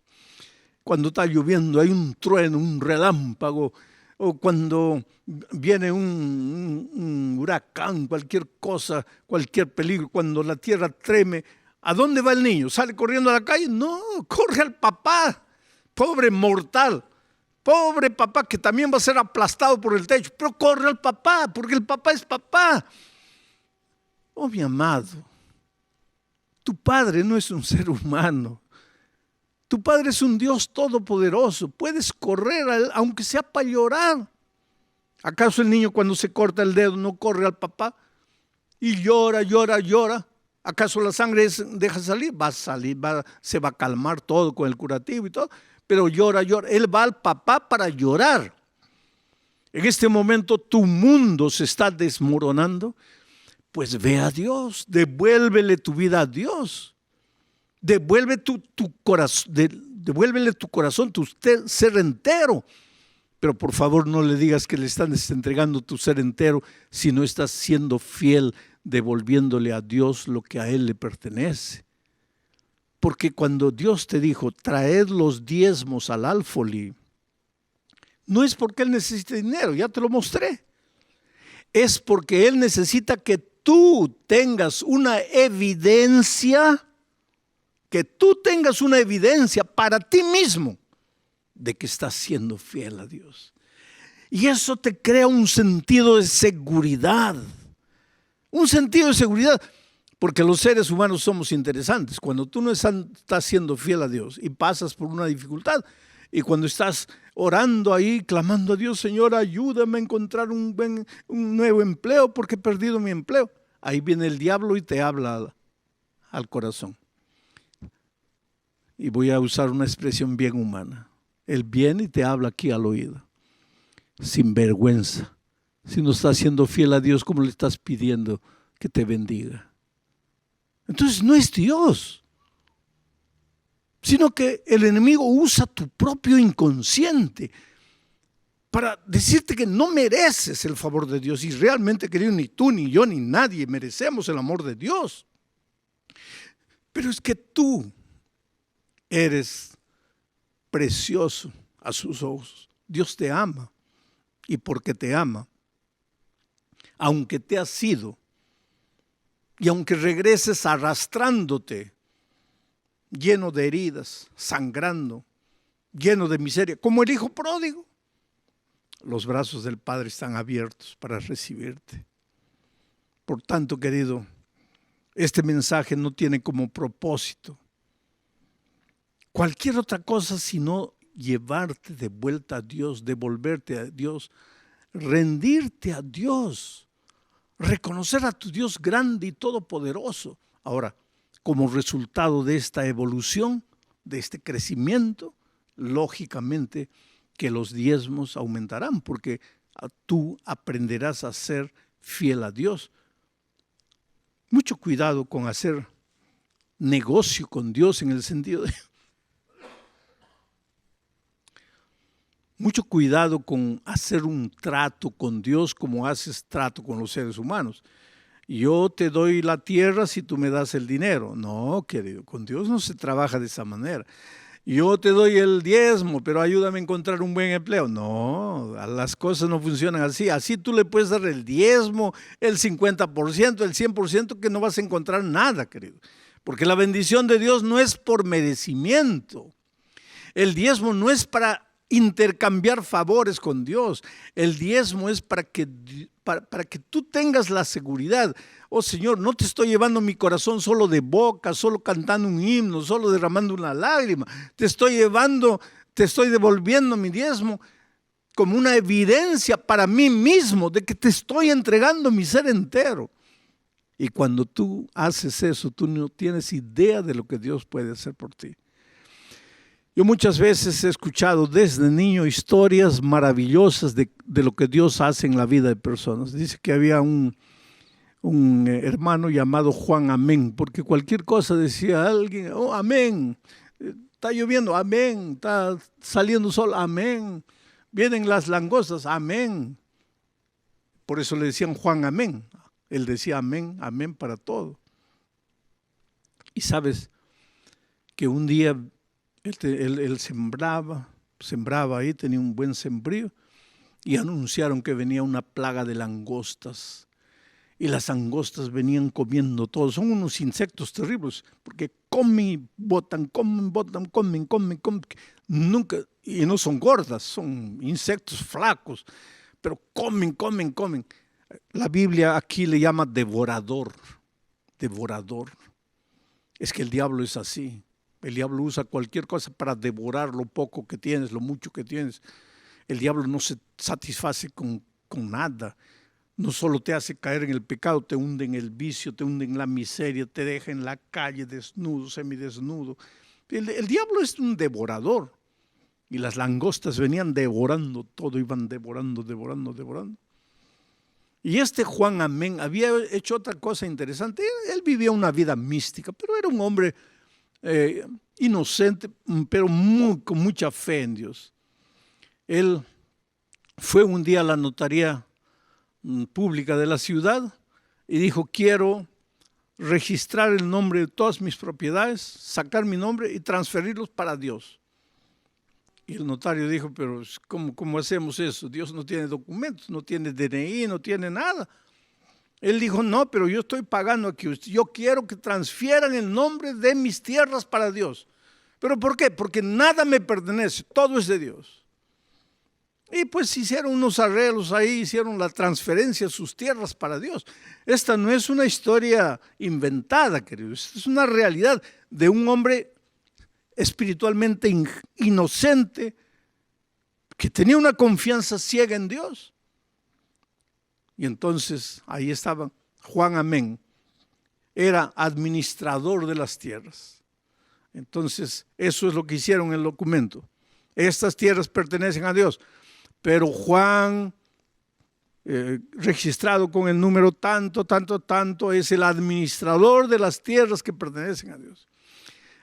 Cuando está lloviendo, hay un trueno, un relámpago, o cuando viene un huracán, cualquier cosa, cualquier peligro, cuando la tierra treme, ¿a dónde va el niño? ¿Sale corriendo a la calle? No, corre al papá, pobre mortal. Pobre papá que también va a ser aplastado por el techo, pero corre al papá, porque el papá es papá. Oh, mi amado, tu padre no es un ser humano. Tu padre es un Dios todopoderoso. Puedes correr, aunque sea para llorar. ¿Acaso el niño cuando se corta el dedo no corre al papá? Y llora. ¿Acaso la sangre deja salir? Va a salir, se va a calmar todo con el curativo y todo. Pero llora. Él va al papá para llorar. En este momento tu mundo se está desmoronando. Pues ve a Dios, devuélvele tu vida a Dios. Devuélvele tu corazón, tu ser entero. Pero por favor no le digas que le estás entregando tu ser entero si no estás siendo fiel, devolviéndole a Dios lo que a Él le pertenece. Porque cuando Dios te dijo, traed los diezmos al alfolí, no es porque Él necesite dinero, ya te lo mostré. Es porque Él necesita que tú tengas una evidencia, para ti mismo de que estás siendo fiel a Dios. Y eso te crea un sentido de seguridad. Un sentido de seguridad. Porque los seres humanos somos interesantes. Cuando tú no estás siendo fiel a Dios y pasas por una dificultad, y cuando estás orando ahí, clamando a Dios, Señor, ayúdame a encontrar un nuevo empleo porque he perdido mi empleo. Ahí viene el diablo y te habla al corazón. Y voy a usar una expresión bien humana. Él viene y te habla aquí al oído. Sin vergüenza. Si no estás siendo fiel a Dios, ¿cómo le estás pidiendo que te bendiga? Entonces no es Dios, sino que el enemigo usa tu propio inconsciente para decirte que no mereces el favor de Dios. Y realmente, querido, ni tú, ni yo, ni nadie merecemos el amor de Dios. Pero es que tú eres precioso a sus ojos. Dios te ama, y porque te ama, aunque te has ido, y aunque regreses arrastrándote, lleno de heridas, sangrando, lleno de miseria, como el hijo pródigo, los brazos del Padre están abiertos para recibirte. Por tanto, querido, este mensaje no tiene como propósito cualquier otra cosa sino llevarte de vuelta a Dios, devolverte a Dios, rendirte a Dios, reconocer a tu Dios grande y todopoderoso. Ahora, como resultado de esta evolución, de este crecimiento, lógicamente que los diezmos aumentarán, porque tú aprenderás a ser fiel a Dios. Mucho cuidado con hacer negocio con Dios en el sentido de... Mucho cuidado con hacer un trato con Dios como haces trato con los seres humanos. Yo te doy la tierra si tú me das el dinero. No, querido, con Dios no se trabaja de esa manera. Yo te doy el diezmo, pero ayúdame a encontrar un buen empleo. No, las cosas no funcionan así. Así tú le puedes dar el diezmo, el 50%, el 100%, que no vas a encontrar nada, querido. Porque la bendición de Dios no es por merecimiento. El diezmo no es para intercambiar favores con Dios. El diezmo es para que para que tú tengas la seguridad. Oh Señor, no te estoy llevando mi corazón solo de boca, solo cantando un himno, solo derramando una lágrima. Te estoy devolviendo mi diezmo como una evidencia para mí mismo de que te estoy entregando mi ser entero. Y cuando tú haces eso, tú no tienes idea de lo que Dios puede hacer por ti. Yo muchas veces he escuchado desde niño historias maravillosas de lo que Dios hace en la vida de personas. Dice que había un hermano llamado Juan Amén, porque cualquier cosa decía alguien, oh, amén, está lloviendo, amén, está saliendo sol, amén, vienen las langostas, amén. Por eso le decían Juan Amén. Él decía amén, amén para todo. Y sabes que un día él sembraba ahí, tenía un buen sembrío, y anunciaron que venía una plaga de langostas. Y las langostas venían comiendo todo. Son unos insectos terribles, porque comen, botan, comen. Nunca, y no son gordas, son insectos flacos, pero comen. La Biblia aquí le llama devorador. Es que el diablo es así. El diablo usa cualquier cosa para devorar lo poco que tienes, lo mucho que tienes. El diablo no se satisface con nada. No solo te hace caer en el pecado, te hunde en el vicio, te hunde en la miseria, te deja en la calle desnudo, semidesnudo. El diablo es un devorador. Y las langostas venían devorando todo, iban devorando. Y este Juan Amén había hecho otra cosa interesante. Él vivía una vida mística, pero era un hombre inocente, pero con mucha fe en Dios. Él fue un día a la notaría pública de la ciudad y dijo, quiero registrar el nombre de todas mis propiedades, sacar mi nombre y transferirlos para Dios. Y el notario dijo, pero ¿cómo hacemos eso? Dios no tiene documentos, no tiene DNI, no tiene nada. Él dijo, no, pero yo estoy pagando aquí. Yo quiero que transfieran el nombre de mis tierras para Dios. ¿Pero por qué? Porque nada me pertenece, todo es de Dios. Y pues hicieron unos arreglos ahí, hicieron la transferencia de sus tierras para Dios. Esta no es una historia inventada, queridos. Es una realidad de un hombre espiritualmente inocente que tenía una confianza ciega en Dios. Y entonces ahí estaba Juan Amén, era administrador de las tierras. Entonces eso es lo que hicieron en el documento. Estas tierras pertenecen a Dios, pero Juan, registrado con el número tanto, es el administrador de las tierras que pertenecen a Dios.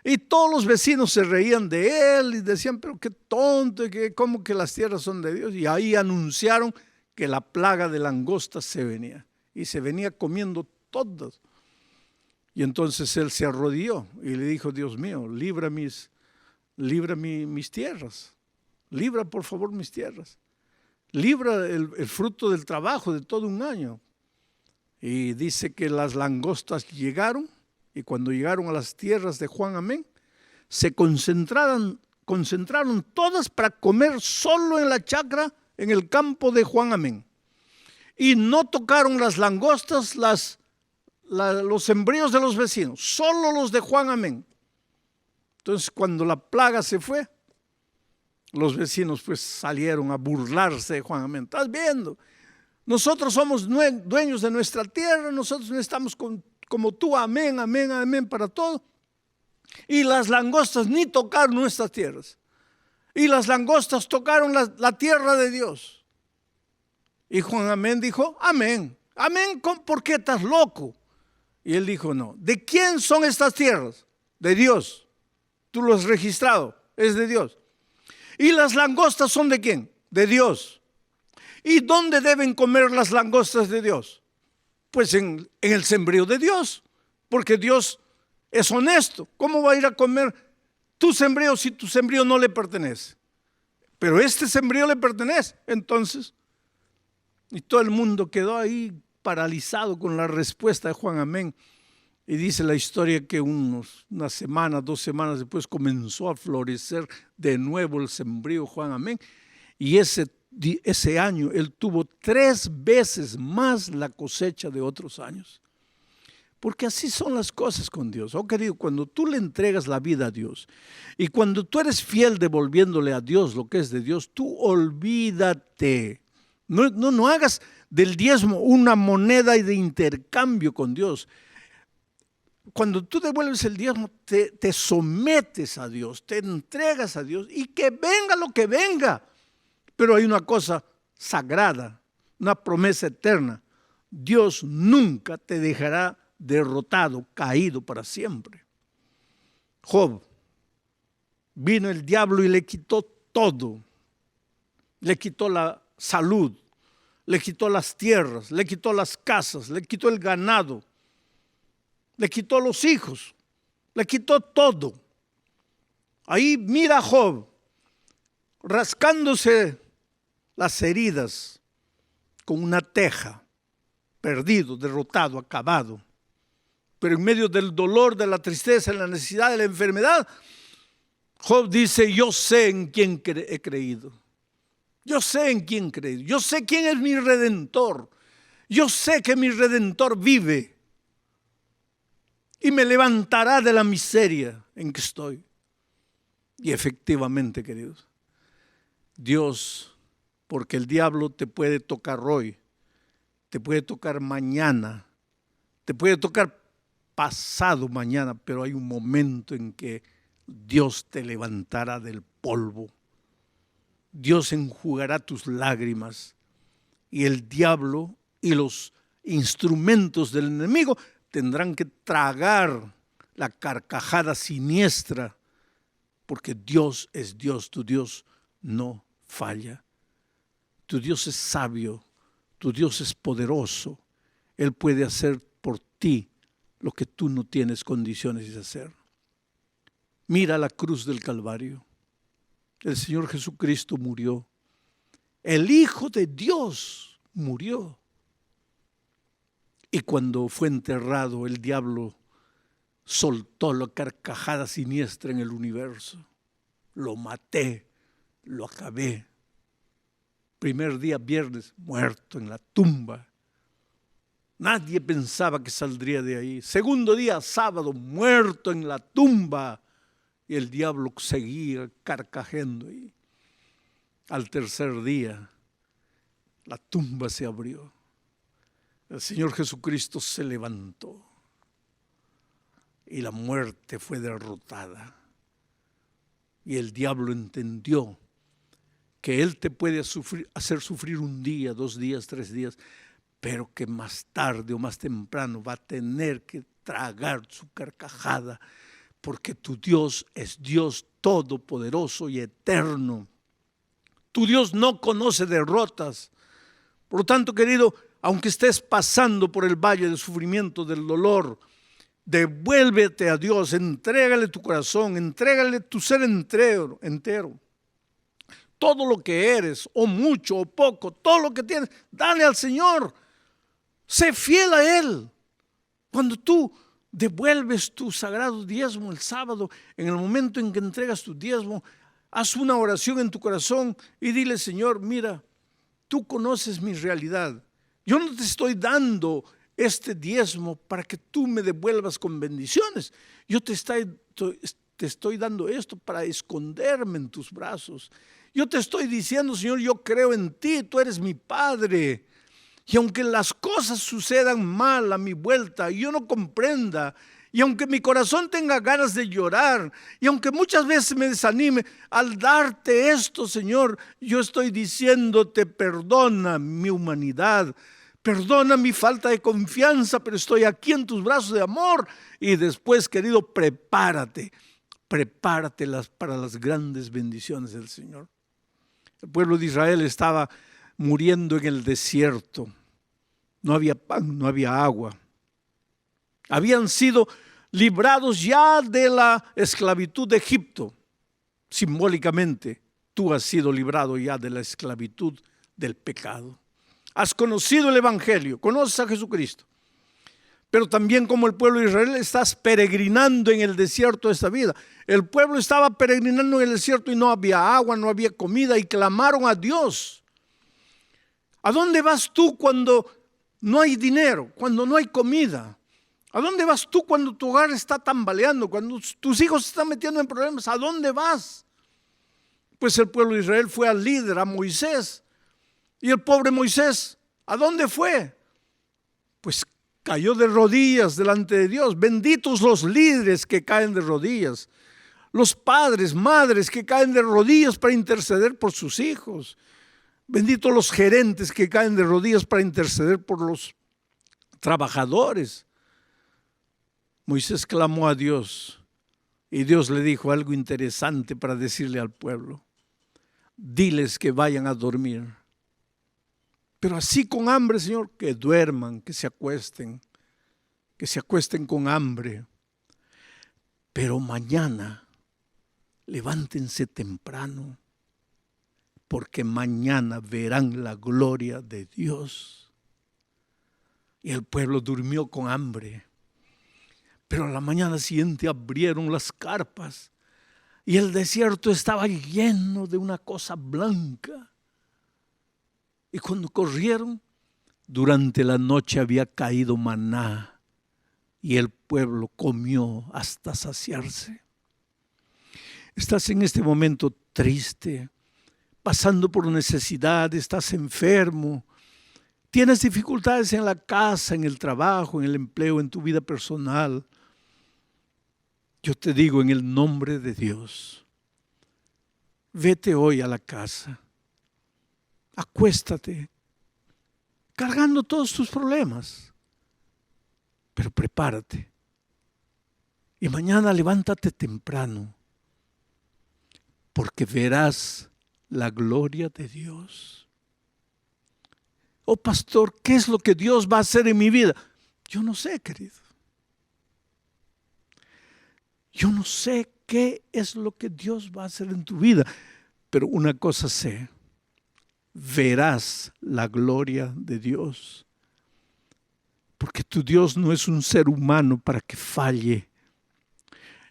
Y todos los vecinos se reían de él y decían, pero qué tonto, ¿cómo que las tierras son de Dios? Y ahí anunciaron que la plaga de langostas se venía. Y se venía comiendo todas. Y entonces él se arrodilló y le dijo, Dios mío, libra mis tierras. Libra por favor mis tierras. Libra el fruto del trabajo de todo un año. Y dice que las langostas llegaron. Y cuando llegaron a las tierras de Juan Amén, se concentraron todas para comer solo en la chacra, en el campo de Juan Amén. Y no tocaron las langostas, los sembríos de los vecinos, solo los de Juan Amén. Entonces, cuando la plaga se fue, los vecinos pues salieron a burlarse de Juan Amén. ¿Estás viendo? Nosotros somos dueños de nuestra tierra, nosotros no estamos como tú, amén para todo. Y las langostas ni tocaron nuestras tierras. Y las langostas tocaron la tierra de Dios. Y Juan Amén dijo, amén. Amén, ¿por qué estás loco? Y él dijo, no. ¿De quién son estas tierras? De Dios. Tú lo has registrado, es de Dios. ¿Y las langostas son de quién? De Dios. ¿Y dónde deben comer las langostas de Dios? Pues en el sembrío de Dios, porque Dios es honesto. ¿Cómo va a ir a comer tu sembrío si tu sembrío no le pertenece? Pero este sembrío le pertenece. Entonces, y todo el mundo quedó ahí paralizado con la respuesta de Juan Amén. Y dice la historia que una semana, 2 semanas después comenzó a florecer de nuevo el sembrío Juan Amén. Y ese ese año él tuvo 3 veces más la cosecha de otros años. Porque así son las cosas con Dios. Oh, querido, cuando tú le entregas la vida a Dios y cuando tú eres fiel devolviéndole a Dios lo que es de Dios, tú olvídate. No hagas del diezmo una moneda de intercambio con Dios. Cuando tú devuelves el diezmo, te sometes a Dios, te entregas a Dios y que venga lo que venga. Pero hay una cosa sagrada, una promesa eterna. Dios nunca te dejará derrotado, caído para siempre. Job, vino el diablo y le quitó todo. Le quitó la salud, le quitó las tierras, le quitó las casas, le quitó el ganado, le quitó los hijos, le quitó todo. Ahí mira a Job, rascándose las heridas con una teja, perdido, derrotado, acabado. Pero en medio del dolor, de la tristeza, de la necesidad, de la enfermedad, Job dice, yo sé en quién he creído. Yo sé en quién he creído. Yo sé quién es mi Redentor. Yo sé que mi Redentor vive y me levantará de la miseria en que estoy. Y efectivamente, queridos, Dios, porque el diablo te puede tocar hoy, te puede tocar mañana, te puede tocar pasado mañana, pero hay un momento en que Dios te levantará del polvo. Dios enjugará tus lágrimas y el diablo y los instrumentos del enemigo tendrán que tragar la carcajada siniestra, porque Dios es Dios, tu Dios no falla. Tu Dios es sabio, tu Dios es poderoso. Él puede hacer por ti lo que tú no tienes condiciones de hacer. Mira la cruz del Calvario. El Señor Jesucristo murió. El Hijo de Dios murió. Y cuando fue enterrado, el diablo soltó la carcajada siniestra en el universo. Lo maté, lo acabé. Primer día, viernes, muerto en la tumba. Nadie pensaba que saldría de ahí. Segundo día, sábado, muerto en la tumba. Y el diablo seguía carcajeando ahí. Al tercer día, la tumba se abrió. El Señor Jesucristo se levantó. Y la muerte fue derrotada. Y el diablo entendió que él te puede hacer sufrir un día, 2 días, 3 días, pero que más tarde o más temprano va a tener que tragar su carcajada, porque tu Dios es Dios todopoderoso y eterno. Tu Dios no conoce derrotas. Por lo tanto, querido, aunque estés pasando por el valle del sufrimiento, del dolor, devuélvete a Dios, entrégale tu corazón, entrégale tu ser entero. Todo lo que eres, o mucho o poco, todo lo que tienes, dale al Señor. Sé fiel a Él. Cuando tú devuelves tu sagrado diezmo el sábado, en el momento en que entregas tu diezmo, haz una oración en tu corazón y dile, Señor, mira, tú conoces mi realidad. Yo no te estoy dando este diezmo para que tú me devuelvas con bendiciones. Yo te estoy dando esto para esconderme en tus brazos. Yo te estoy diciendo, Señor, yo creo en ti, tú eres mi Padre. Y aunque las cosas sucedan mal a mi vuelta y yo no comprenda, y aunque mi corazón tenga ganas de llorar, y aunque muchas veces me desanime, al darte esto, Señor, yo estoy diciéndote, perdona mi humanidad, perdona mi falta de confianza, pero estoy aquí en tus brazos de amor. Y después, querido, prepárate para las grandes bendiciones del Señor. El pueblo de Israel estaba muriendo en el desierto. No había pan, no había agua. Habían sido librados ya de la esclavitud de Egipto. Simbólicamente, tú has sido librado ya de la esclavitud del pecado. Has conocido el Evangelio, conoces a Jesucristo. Pero también, como el pueblo de Israel, estás peregrinando en el desierto de esta vida. El pueblo estaba peregrinando en el desierto y no había agua, no había comida, y clamaron a Dios. ¿A dónde vas tú cuando no hay dinero, cuando no hay comida? ¿A dónde vas tú cuando tu hogar está tambaleando, cuando tus hijos se están metiendo en problemas? ¿A dónde vas? Pues el pueblo de Israel fue al líder, a Moisés. Y el pobre Moisés, ¿a dónde fue? Pues cayó de rodillas delante de Dios. Benditos los líderes que caen de rodillas. Los padres, madres que caen de rodillas para interceder por sus hijos. Benditos los gerentes que caen de rodillas para interceder por los trabajadores. Moisés clamó a Dios y Dios le dijo algo interesante para decirle al pueblo. Diles que vayan a dormir. Pero así con hambre, Señor, que duerman, que se acuesten con hambre. Pero mañana, levántense temprano, porque mañana verán la gloria de Dios. Y el pueblo durmió con hambre. Pero a la mañana siguiente abrieron las carpas y el desierto estaba lleno de una cosa blanca. Y cuando corrieron, durante la noche había caído maná y el pueblo comió hasta saciarse. Estás en este momento triste, pasando por necesidad, estás enfermo, tienes dificultades en la casa, en el trabajo, en el empleo, en tu vida personal. Yo te digo en el nombre de Dios, vete hoy a la casa, acuéstate, cargando todos tus problemas, pero prepárate. Y mañana levántate temprano, porque verás la gloria de Dios. Oh pastor, ¿qué es lo que Dios va a hacer en mi vida? Yo no sé, querido. Yo no sé qué es lo que Dios va a hacer en tu vida, pero una cosa sé, verás la gloria de Dios. Porque tu Dios no es un ser humano para que falle.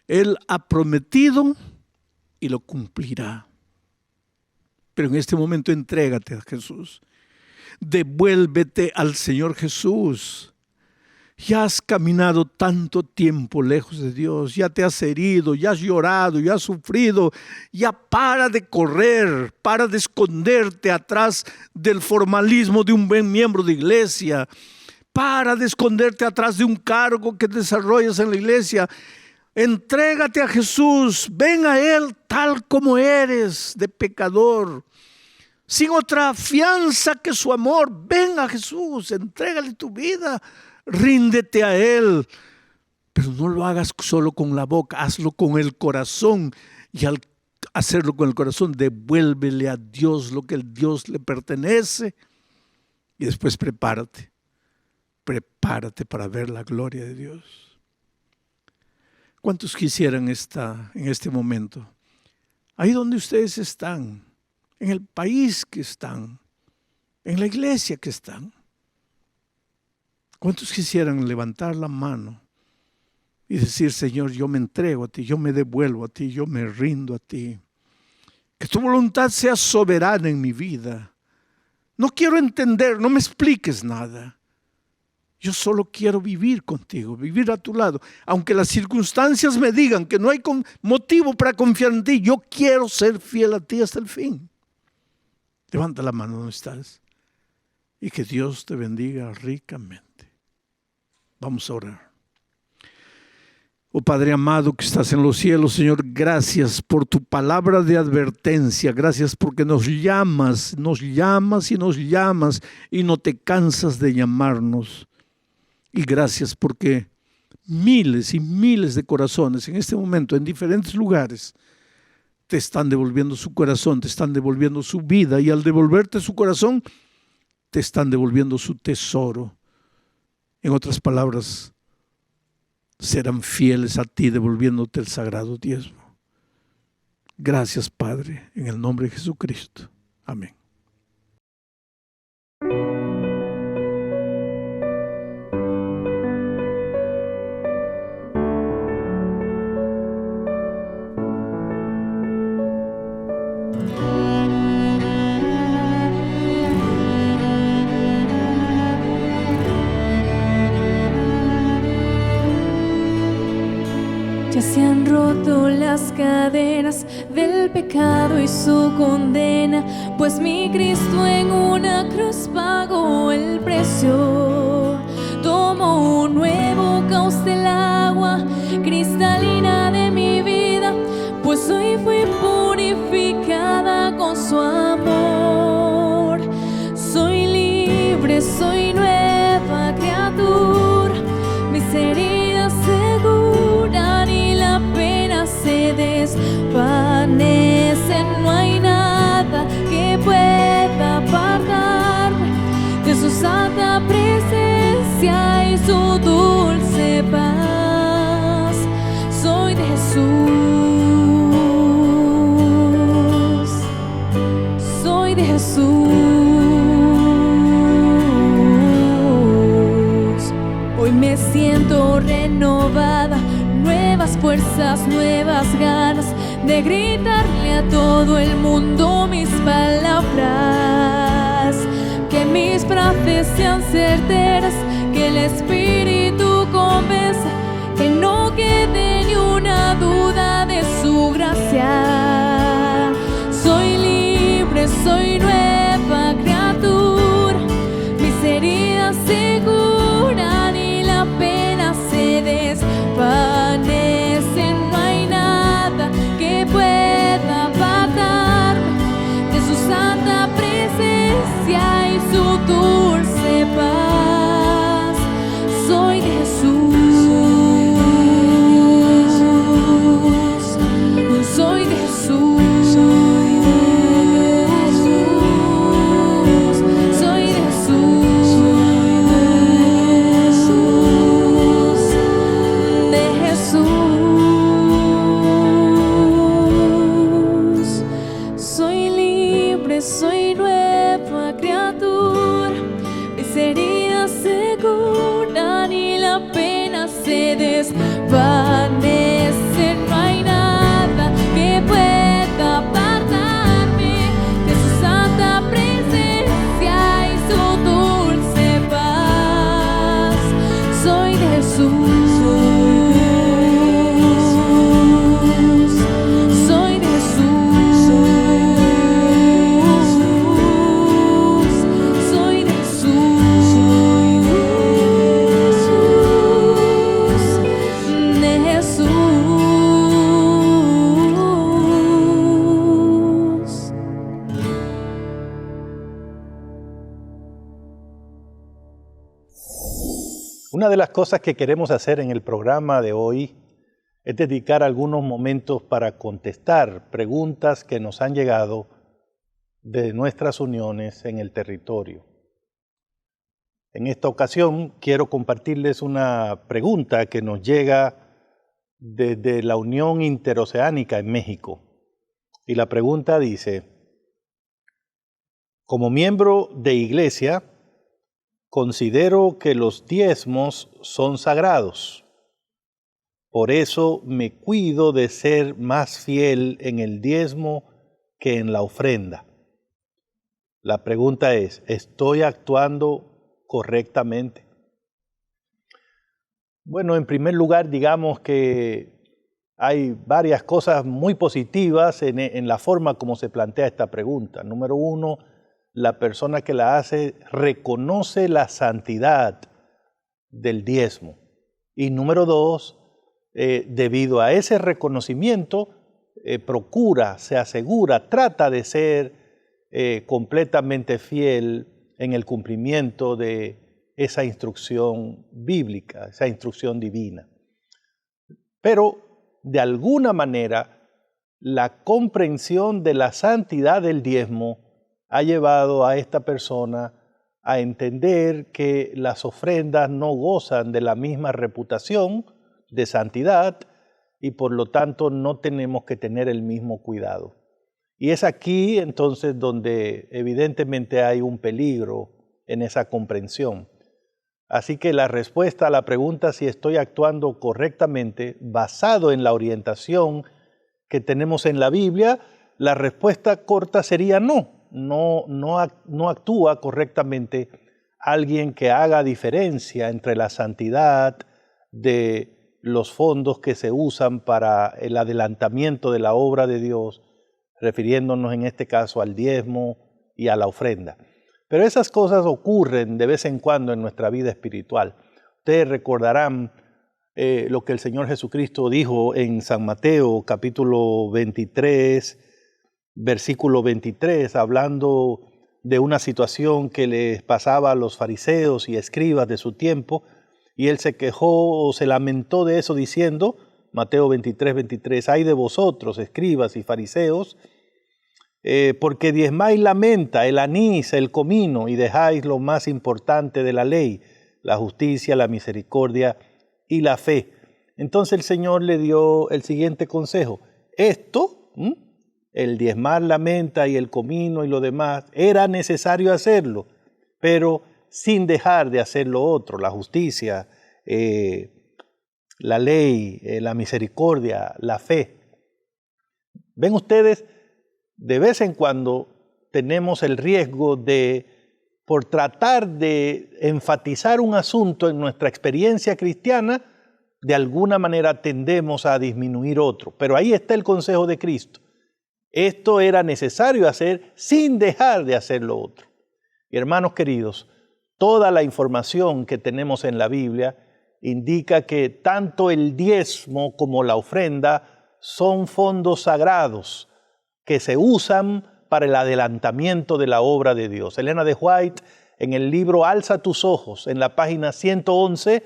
Él ha prometido y lo cumplirá. Pero en este momento entrégate a Jesús. Devuélvete al Señor Jesús. Ya has caminado tanto tiempo lejos de Dios, ya te has herido, ya has llorado, ya has sufrido, ya para de correr, para de esconderte atrás del formalismo de un buen miembro de iglesia, para de esconderte atrás de un cargo que desarrollas en la iglesia. Entrégate a Jesús, ven a Él tal como eres, de pecador, sin otra fianza que su amor. Ven a Jesús, entrégale tu vida. Ríndete a Él, pero no lo hagas solo con la boca, hazlo con el corazón. Y al hacerlo con el corazón, devuélvele a Dios lo que a Dios le pertenece. Y después prepárate para ver la gloria de Dios. ¿Cuántos quisieran estar en este momento? Ahí donde ustedes están, en el país que están, en la iglesia que están. ¿Cuántos quisieran levantar la mano y decir, Señor, yo me entrego a ti, yo me devuelvo a ti, yo me rindo a ti? Que tu voluntad sea soberana en mi vida. No quiero entender, no me expliques nada. Yo solo quiero vivir contigo, vivir a tu lado. Aunque las circunstancias me digan que no hay motivo para confiar en ti, yo quiero ser fiel a ti hasta el fin. Levanta la mano donde estás y que Dios te bendiga ricamente. Vamos a orar. Oh Padre amado que estás en los cielos, Señor, gracias por tu palabra de advertencia. Gracias porque nos llamas y no te cansas de llamarnos. Y gracias porque miles y miles de corazones en este momento en diferentes lugares te están devolviendo su corazón, te están devolviendo su vida, y al devolverte su corazón te están devolviendo su tesoro. En otras palabras, serán fieles a ti devolviéndote el sagrado diezmo. Gracias, Padre, en el nombre de Jesucristo. Amén. cadenas del pecado y su condena, pues mi Cristo en una cruz pagó el precio. Tomó un nuevo cauce del agua cristalina de mi vida, pues hoy fui purificada con su amor. Soy libre, soy nueva criatura, mis heridas se curan y la pena se desvanece. No hay nada que pueda apartarme de su santa presencia y su dulce paz. Soy de Jesús, soy de Jesús. Hoy me siento renovada, nuevas fuerzas, nuevas ganas de gritarle a todo el mundo mis palabras. Que mis frases sean certeras, que el Espíritu convenza, que no quede ni una duda de su gracia. Soy libre, soy nueva criatura, mis heridas se curan y la pena se desvanece. No hay nada que pueda apartarme de su santa presencia y su dulce paz. Soy de Jesús, soy de Jesús, soy de Jesús, soy de Jesús, de Jesús. Soy libre, soy nueva criatura, mis heridas se curan y la pena se desvanece. No hay nada que pueda apartarme de su santa presencia y su dulce paz. Soy de Jesús, soy de Jesús, soy de Jesús, de Jesús. Una de las cosas que queremos hacer en el programa de hoy es dedicar algunos momentos para contestar preguntas que nos han llegado de nuestras uniones en el territorio. En esta ocasión quiero compartirles una pregunta que nos llega desde la Unión Interoceánica en México. Y la pregunta dice: como miembro de iglesia, considero que los diezmos son sagrados. Por eso me cuido de ser más fiel en el diezmo que en la ofrenda. La pregunta es, ¿estoy actuando correctamente? Bueno, en primer lugar, digamos que hay varias cosas muy positivas en la forma como se plantea esta pregunta. Número uno, la persona que la hace reconoce la santidad del diezmo. Y número dos, debido a ese reconocimiento, procura, se asegura, trata de ser completamente fiel en el cumplimiento de esa instrucción bíblica, esa instrucción divina. Pero, de alguna manera, la comprensión de la santidad del diezmo ha llevado a esta persona a entender que las ofrendas no gozan de la misma reputación de santidad y por lo tanto no tenemos que tener el mismo cuidado. Y es aquí entonces donde evidentemente hay un peligro en esa comprensión. Así que la respuesta a la pregunta si estoy actuando correctamente, basado en la orientación que tenemos en la Biblia, la respuesta corta sería no. No actúa correctamente alguien que haga diferencia entre la santidad de los fondos que se usan para el adelantamiento de la obra de Dios, refiriéndonos en este caso al diezmo y a la ofrenda. Pero esas cosas ocurren de vez en cuando en nuestra vida espiritual. Ustedes recordarán lo que el Señor Jesucristo dijo en San Mateo capítulo 23, versículo 23, hablando de una situación que les pasaba a los fariseos y escribas de su tiempo, y él se quejó o se lamentó de eso diciendo, Mateo 23, 23, ay de vosotros, escribas y fariseos, porque diezmáis la menta, el anís, el comino, y dejáis lo más importante de la ley, la justicia, la misericordia y la fe. Entonces el Señor le dio el siguiente consejo. Esto, el diezmar la menta y el comino y lo demás, era necesario hacerlo, pero sin dejar de hacer lo otro, la justicia, la ley, la misericordia, la fe. ¿Ven ustedes? De vez en cuando tenemos el riesgo de, por tratar de enfatizar un asunto en nuestra experiencia cristiana, de alguna manera tendemos a disminuir otro. Pero ahí está el consejo de Cristo. Esto era necesario hacer sin dejar de hacer lo otro. Y hermanos queridos, toda la información que tenemos en la Biblia indica que tanto el diezmo como la ofrenda son fondos sagrados que se usan para el adelantamiento de la obra de Dios. Elena de White, en el libro Alza tus ojos, en la página 111,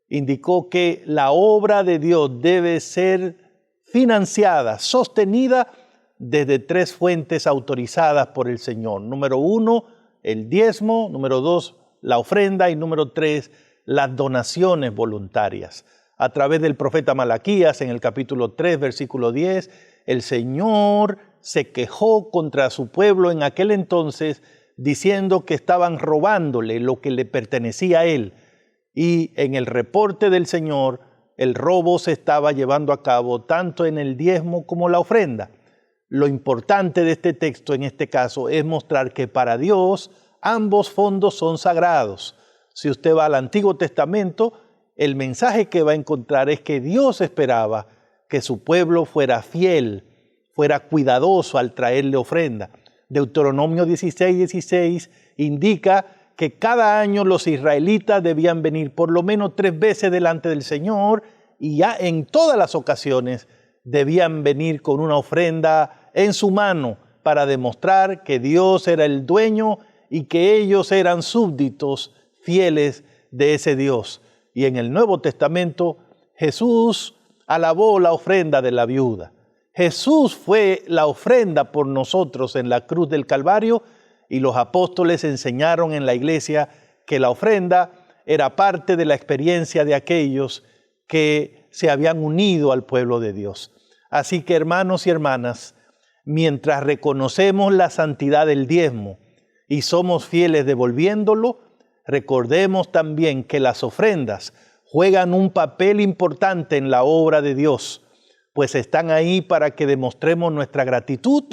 indicó que la obra de Dios debe ser financiada, sostenida desde 3 fuentes autorizadas por el Señor. Número 1, el diezmo. Número 2, la ofrenda. Y número 3, las donaciones voluntarias. A través del profeta Malaquías, en el capítulo 3, versículo 10, el Señor se quejó contra su pueblo en aquel entonces, diciendo que estaban robándole lo que le pertenecía a él. Y en el reporte del Señor, el robo se estaba llevando a cabo tanto en el diezmo como la ofrenda. Lo importante de este texto en este caso es mostrar que para Dios ambos fondos son sagrados. Si usted va al Antiguo Testamento, el mensaje que va a encontrar es que Dios esperaba que su pueblo fuera fiel, fuera cuidadoso al traerle ofrenda. Deuteronomio 16, 16 indica que cada año los israelitas debían venir por lo menos 3 veces delante del Señor y ya en todas las ocasiones debían venir con una ofrenda en su mano para demostrar que Dios era el dueño y que ellos eran súbditos fieles de ese Dios. Y en el Nuevo Testamento Jesús alabó la ofrenda de la viuda. Jesús fue la ofrenda por nosotros en la cruz del Calvario y los apóstoles enseñaron en la iglesia que la ofrenda era parte de la experiencia de aquellos que se habían unido al pueblo de Dios. Así que hermanos y hermanas, mientras reconocemos la santidad del diezmo y somos fieles devolviéndolo, recordemos también que las ofrendas juegan un papel importante en la obra de Dios, pues están ahí para que demostremos nuestra gratitud,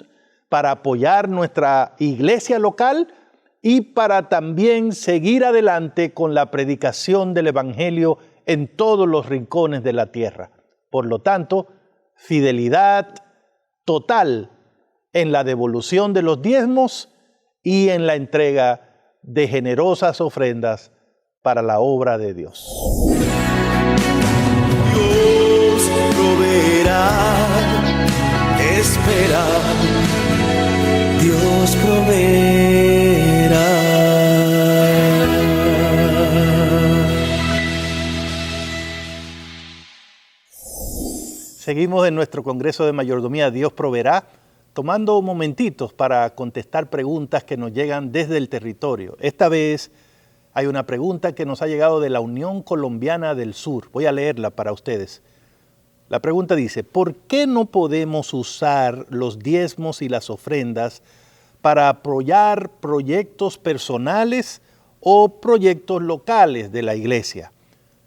para apoyar nuestra iglesia local y para también seguir adelante con la predicación del Evangelio en todos los rincones de la tierra. Por lo tanto, fidelidad total en la devolución de los diezmos y en la entrega de generosas ofrendas para la obra de Dios. Dios proveerá, espera, Dios proveerá. Seguimos en nuestro Congreso de Mayordomía Dios Proveerá, tomando momentitos para contestar preguntas que nos llegan desde el territorio. Esta vez hay una pregunta que nos ha llegado de la Unión Colombiana del Sur. Voy a leerla para ustedes. La pregunta dice, ¿por qué no podemos usar los diezmos y las ofrendas para apoyar proyectos personales o proyectos locales de la iglesia?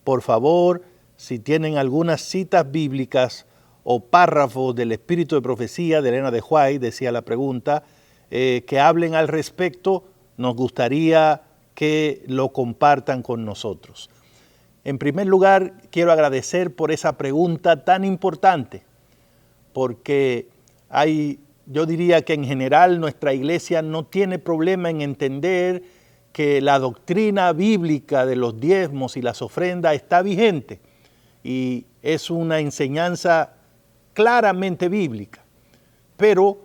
Por favor, si tienen algunas citas bíblicas o párrafos del Espíritu de Profecía de Elena de White, decía la pregunta, que hablen al respecto, nos gustaría que lo compartan con nosotros. En primer lugar, quiero agradecer por esa pregunta tan importante, porque yo diría que en general nuestra iglesia no tiene problema en entender que la doctrina bíblica de los diezmos y las ofrendas está vigente y es una enseñanza claramente bíblica. Pero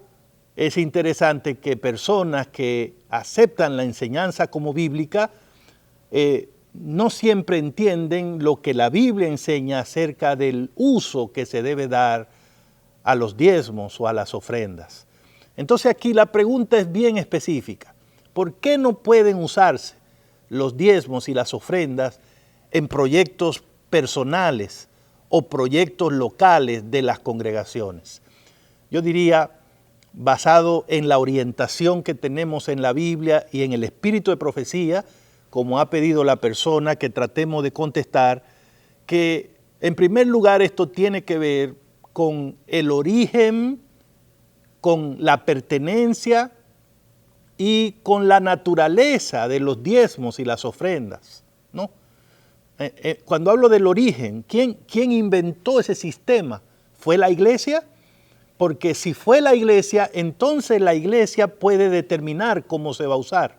es interesante que personas que aceptan la enseñanza como bíblica no siempre entienden lo que la Biblia enseña acerca del uso que se debe dar a los diezmos o a las ofrendas. Entonces aquí la pregunta es bien específica. ¿Por qué no pueden usarse los diezmos y las ofrendas en proyectos personales o proyectos locales de las congregaciones? Yo diría, basado en la orientación que tenemos en la Biblia y en el espíritu de profecía, como ha pedido la persona que tratemos de contestar, que en primer lugar esto tiene que ver con el origen, con la pertenencia y con la naturaleza de los diezmos y las ofrendas, ¿no? Cuando hablo del origen, ¿quién inventó ese sistema? ¿Fue la iglesia? Porque si fue la iglesia, entonces la iglesia puede determinar cómo se va a usar.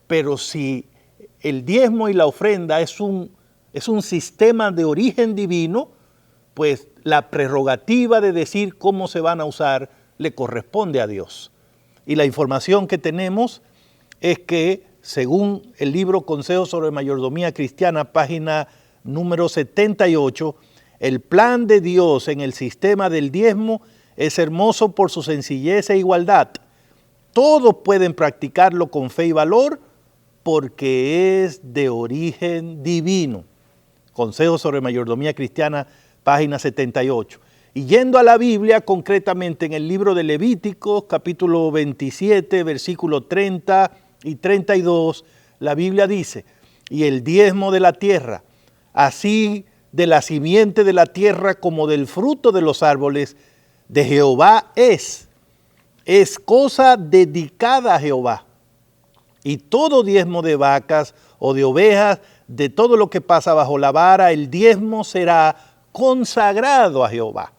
Pero si el diezmo y la ofrenda es un sistema de origen divino, pues la prerrogativa de decir cómo se van a usar le corresponde a Dios. Y la información que tenemos es que, según el libro Consejos sobre Mayordomía Cristiana, página número 78, el plan de Dios en el sistema del diezmo es hermoso por su sencillez e igualdad. Todos pueden practicarlo con fe y valor porque es de origen divino. Consejos sobre Mayordomía Cristiana, página 78. Y yendo a la Biblia, concretamente en el libro de Levíticos, capítulo 27, versículo 30 y 32, la Biblia dice, y el diezmo de la tierra, así de la simiente de la tierra como del fruto de los árboles, de Jehová es cosa dedicada a Jehová. Y todo diezmo de vacas o de ovejas, de todo lo que pasa bajo la vara, el diezmo será consagrado a Jehová.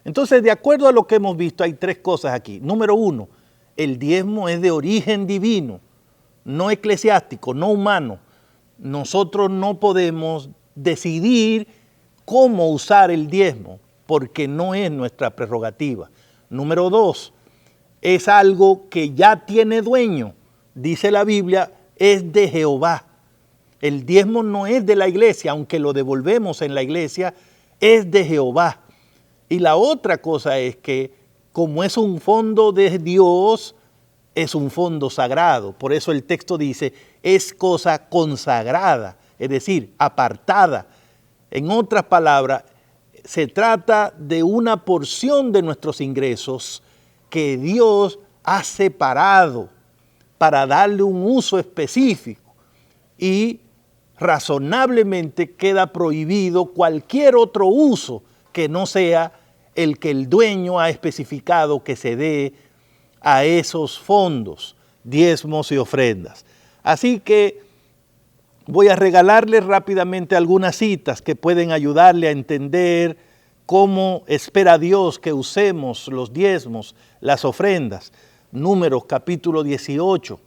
Entonces, de acuerdo a lo que hemos visto, hay tres cosas aquí. Número uno, el diezmo es de origen divino, no eclesiástico, no humano. Nosotros no podemos decidir cómo usar el diezmo, porque no es nuestra prerrogativa. Número dos, es algo que ya tiene dueño. Dice la Biblia, es de Jehová. El diezmo no es de la iglesia, aunque lo devolvemos en la iglesia, es de Jehová. Y la otra cosa es que, como es un fondo de Dios, es un fondo sagrado. Por eso el texto dice, es cosa consagrada, es decir, apartada. En otras palabras, se trata de una porción de nuestros ingresos que Dios ha separado para darle un uso específico, y razonablemente queda prohibido cualquier otro uso que no sea el que el dueño ha especificado que se dé a esos fondos, diezmos y ofrendas. Así que voy a regalarles rápidamente algunas citas que pueden ayudarle a entender cómo espera Dios que usemos los diezmos, las ofrendas. Números capítulo 18,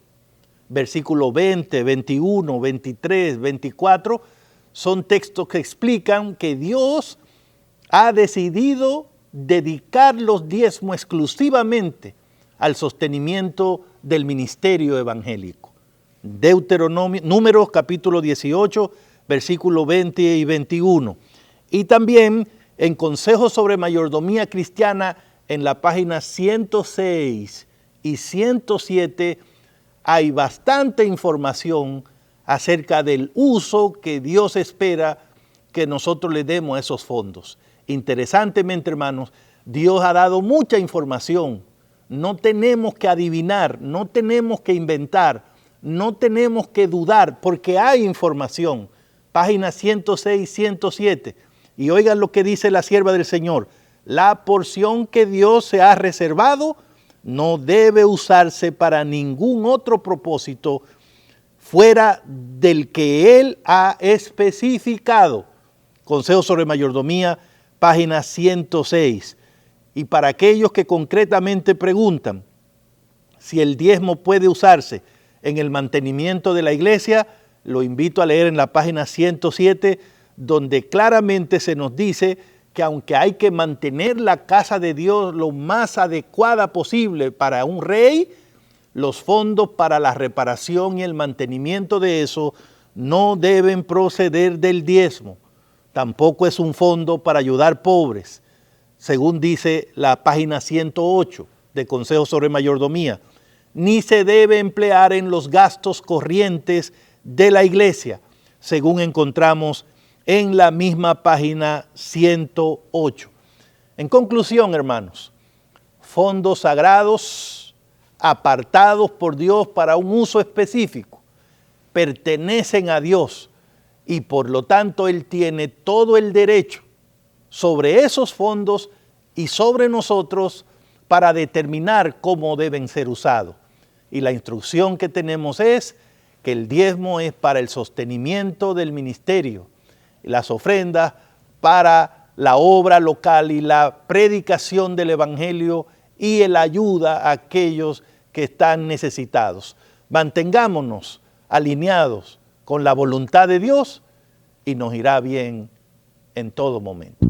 versículo 20, 21, 23, 24, son textos que explican que Dios ha decidido dedicar los diezmos exclusivamente al sostenimiento del ministerio evangélico. Números capítulo 18, versículo 20 y 21. Y también en Consejos sobre Mayordomía Cristiana, en la página 106 y 107, hay bastante información acerca del uso que Dios espera que nosotros le demos a esos fondos. Interesantemente, hermanos, Dios ha dado mucha información. No tenemos que adivinar, no tenemos que inventar, no tenemos que dudar, porque hay información. Página 106, 107. Y oigan lo que dice la sierva del Señor. La porción que Dios se ha reservado no debe usarse para ningún otro propósito fuera del que Él ha especificado. Consejo sobre Mayordomía, página 106. Y para aquellos que concretamente preguntan si el diezmo puede usarse en el mantenimiento de la iglesia, lo invito a leer en la página 107, donde claramente se nos dice que aunque hay que mantener la casa de Dios lo más adecuada posible para un rey, los fondos para la reparación y el mantenimiento de eso no deben proceder del diezmo. Tampoco es un fondo para ayudar pobres, según dice la página 108 de Consejo sobre Mayordomía, ni se debe emplear en los gastos corrientes de la iglesia, según encontramos en la misma página 108. En conclusión, hermanos, fondos sagrados apartados por Dios para un uso específico pertenecen a Dios y por lo tanto Él tiene todo el derecho sobre esos fondos y sobre nosotros para determinar cómo deben ser usados. Y la instrucción que tenemos es que el diezmo es para el sostenimiento del ministerio, las ofrendas para la obra local y la predicación del evangelio y la ayuda a aquellos que están necesitados. Mantengámonos alineados con la voluntad de Dios y nos irá bien en todo momento.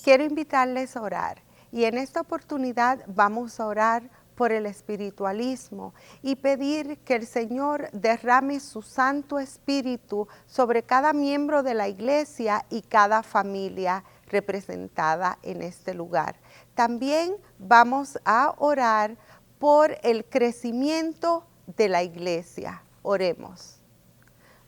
Quiero invitarles a orar y en esta oportunidad vamos a orar por el espiritualismo y pedir que el Señor derrame su Santo Espíritu sobre cada miembro de la iglesia y cada familia representada en este lugar. También vamos a orar por el crecimiento de la iglesia. Oremos.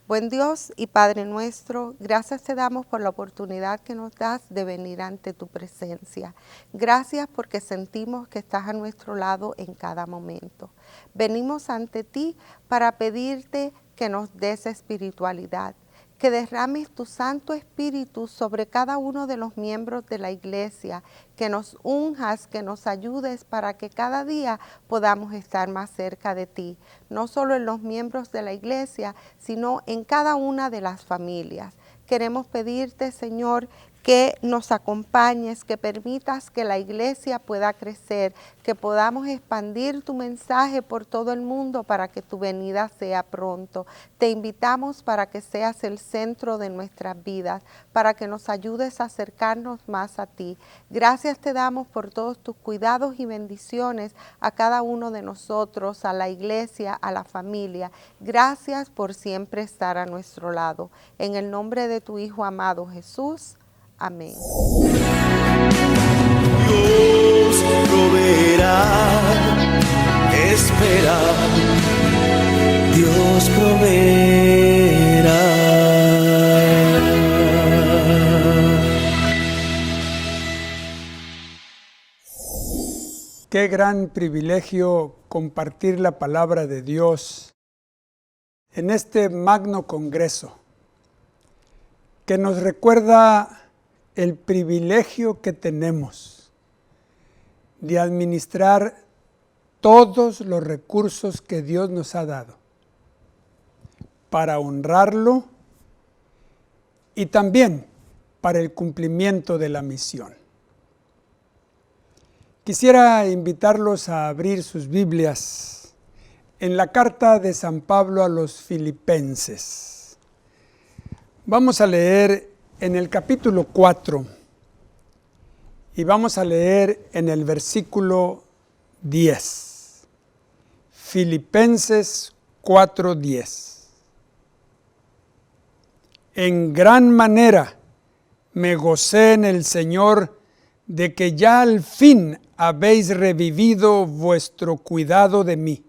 Buen Dios y Padre nuestro, gracias te damos por la oportunidad que nos das de venir ante tu presencia. Gracias porque sentimos que estás a nuestro lado en cada momento. Venimos ante ti para pedirte que nos des espiritualidad, que derrames tu Santo Espíritu sobre cada uno de los miembros de la iglesia, que nos unjas, que nos ayudes para que cada día podamos estar más cerca de ti, no solo en los miembros de la iglesia, sino en cada una de las familias. Queremos pedirte, Señor, que nos acompañes, que permitas que la iglesia pueda crecer, que podamos expandir tu mensaje por todo el mundo para que tu venida sea pronto. Te invitamos para que seas el centro de nuestras vidas, para que nos ayudes a acercarnos más a ti. Gracias te damos por todos tus cuidados y bendiciones a cada uno de nosotros, a la iglesia, a la familia. Gracias por siempre estar a nuestro lado. En el nombre de tu Hijo amado Jesús. Amén. Dios proveerá, espera, Dios proveerá. Qué gran privilegio compartir la palabra de Dios en este magno congreso que nos recuerda el privilegio que tenemos de administrar todos los recursos que Dios nos ha dado para honrarlo y también para el cumplimiento de la misión. Quisiera invitarlos a abrir sus Biblias en la carta de San Pablo a los Filipenses. Vamos a leer en el capítulo 4 y vamos a leer en el versículo 10. Filipenses 4:10. En gran manera me gocé en el Señor de que ya al fin habéis revivido vuestro cuidado de mí,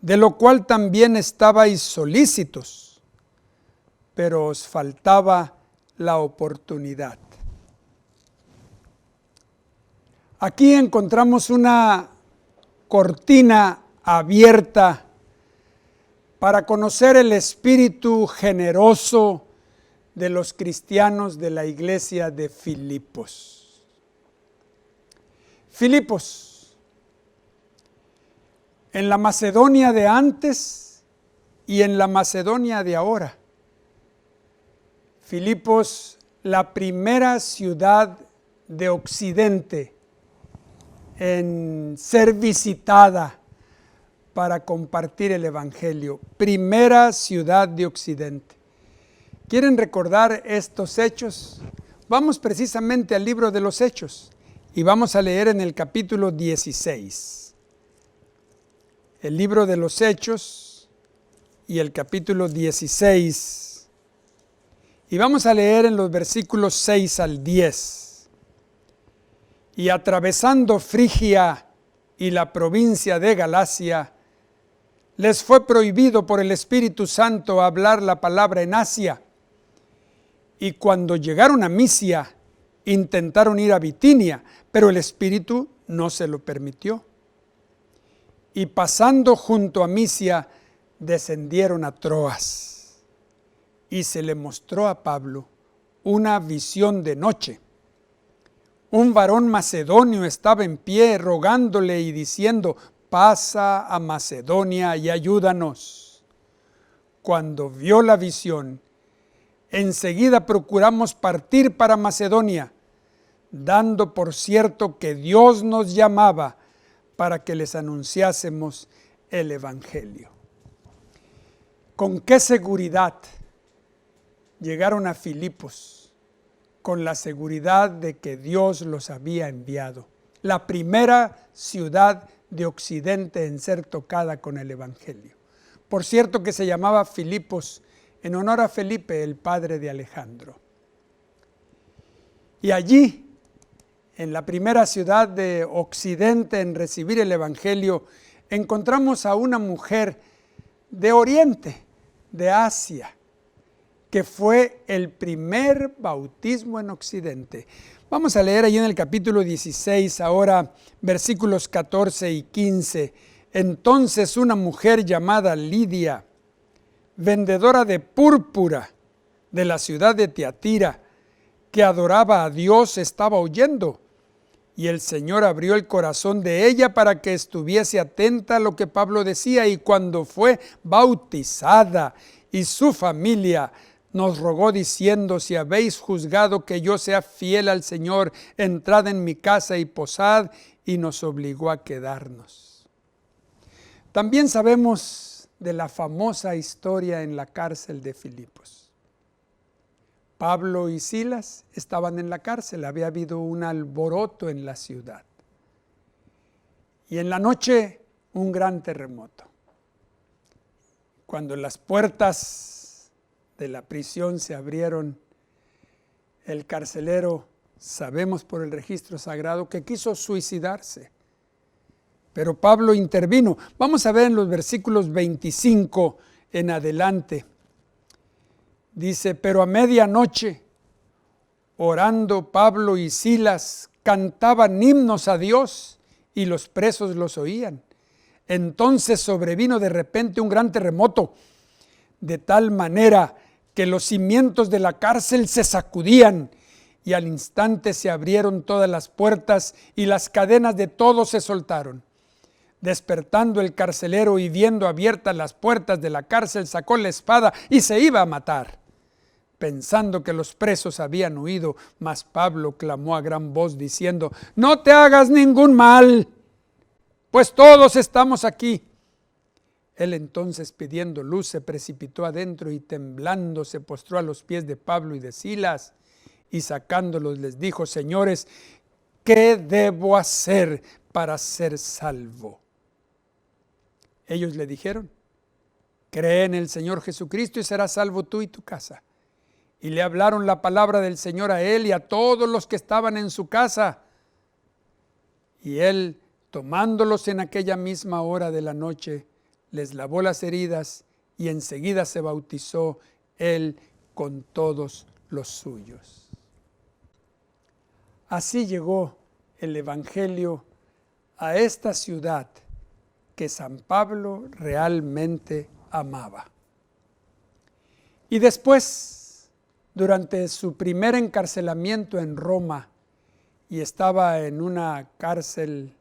de lo cual también estabais solícitos, pero os faltaba la oportunidad. Aquí encontramos una cortina abierta para conocer el espíritu generoso de los cristianos de la iglesia de Filipos. Filipos, en la Macedonia de antes y en la Macedonia de ahora. Filipos, la primera ciudad de Occidente en ser visitada para compartir el Evangelio. Primera ciudad de Occidente. ¿Quieren recordar estos hechos? Vamos precisamente al libro de los Hechos y vamos a leer en el capítulo 16. El libro de los Hechos y el capítulo 16. Y vamos a leer en los versículos 6 al 10. Y atravesando Frigia y la provincia de Galacia, les fue prohibido por el Espíritu Santo hablar la palabra en Asia. Y cuando llegaron a Misia, intentaron ir a Bitinia, pero el Espíritu no se lo permitió. Y pasando junto a Misia, descendieron a Troas. Y se le mostró a Pablo una visión de noche. Un varón macedonio estaba en pie rogándole y diciendo: pasa a Macedonia y ayúdanos. Cuando vio la visión, enseguida procuramos partir para Macedonia, dando por cierto que Dios nos llamaba para que les anunciásemos el Evangelio. ¿Con qué seguridad llegaron a Filipos? Con la seguridad de que Dios los había enviado. La primera ciudad de Occidente en ser tocada con el Evangelio. Por cierto que se llamaba Filipos en honor a Felipe, el padre de Alejandro. Y allí, en la primera ciudad de Occidente en recibir el Evangelio, encontramos a una mujer de Oriente, de Asia, que fue el primer bautismo en Occidente. Vamos a leer ahí en el capítulo 16, ahora versículos 14 y 15. Entonces una mujer llamada Lidia, vendedora de púrpura de la ciudad de Tiatira, que adoraba a Dios, estaba oyendo. Y el Señor abrió el corazón de ella para que estuviese atenta a lo que Pablo decía. Y cuando fue bautizada y su familia, nos rogó diciendo: si habéis juzgado que yo sea fiel al Señor, entrad en mi casa y posad, y nos obligó a quedarnos. También sabemos de la famosa historia en la cárcel de Filipos. Pablo y Silas estaban en la cárcel, había habido un alboroto en la ciudad. Y en la noche un gran terremoto. Cuando las puertas de la prisión se abrieron, el carcelero, sabemos por el registro sagrado, que quiso suicidarse. Pero Pablo intervino. Vamos a ver en los versículos 25 en adelante. Dice: pero a medianoche, orando Pablo y Silas, cantaban himnos a Dios y los presos los oían. Entonces sobrevino de repente un gran terremoto, de tal manera que los cimientos de la cárcel se sacudían, y al instante se abrieron todas las puertas y las cadenas de todos se soltaron. Despertando el carcelero y viendo abiertas las puertas de la cárcel, sacó la espada y se iba a matar, pensando que los presos habían huido. Mas Pablo clamó a gran voz diciendo: no te hagas ningún mal, pues todos estamos aquí. Él entonces, pidiendo luz, se precipitó adentro y temblando se postró a los pies de Pablo y de Silas, y sacándolos les dijo: señores, ¿qué debo hacer para ser salvo? Ellos le dijeron: cree en el Señor Jesucristo y serás salvo tú y tu casa. Y le hablaron la palabra del Señor a él y a todos los que estaban en su casa. Y él, tomándolos en aquella misma hora de la noche, les lavó las heridas y enseguida se bautizó él con todos los suyos. Así llegó el Evangelio a esta ciudad que San Pablo realmente amaba. Y después, durante su primer encarcelamiento en Roma y estaba en una cárcel,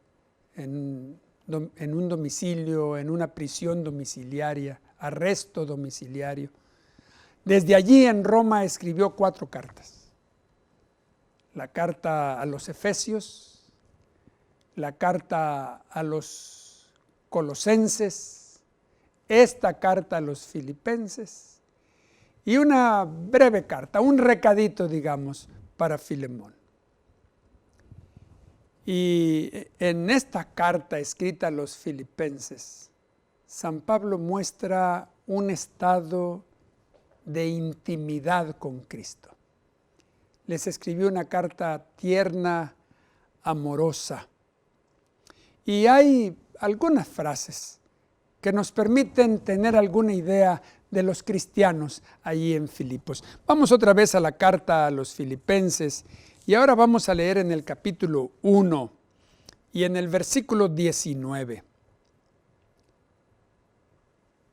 en un domicilio, en una prisión domiciliaria, arresto domiciliario. Desde allí en Roma escribió 4 cartas. La carta a los Efesios, la carta a los Colosenses, esta carta a los Filipenses y una breve carta, un recadito, digamos, para Filemón. Y en esta carta escrita a los Filipenses, San Pablo muestra un estado de intimidad con Cristo. Les escribió una carta tierna, amorosa. Y hay algunas frases que nos permiten tener alguna idea de los cristianos allí en Filipos. Vamos otra vez a la carta a los Filipenses y ahora vamos a leer en el capítulo 1 y en el versículo 19.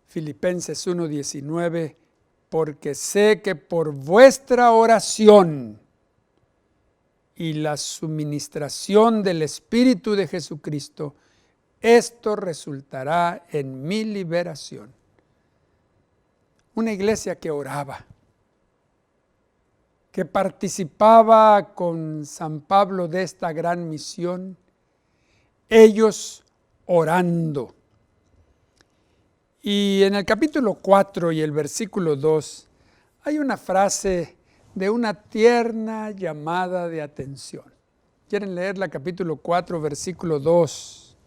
Filipenses 1:19, porque sé que por vuestra oración y la suministración del Espíritu de Jesucristo, esto resultará en mi liberación. Una iglesia que oraba, que participaba con San Pablo de esta gran misión, ellos orando. Y en el capítulo 4 y el versículo 2 hay una frase de una tierna llamada de atención. ¿Quieren leerla? Capítulo 4, versículo 2.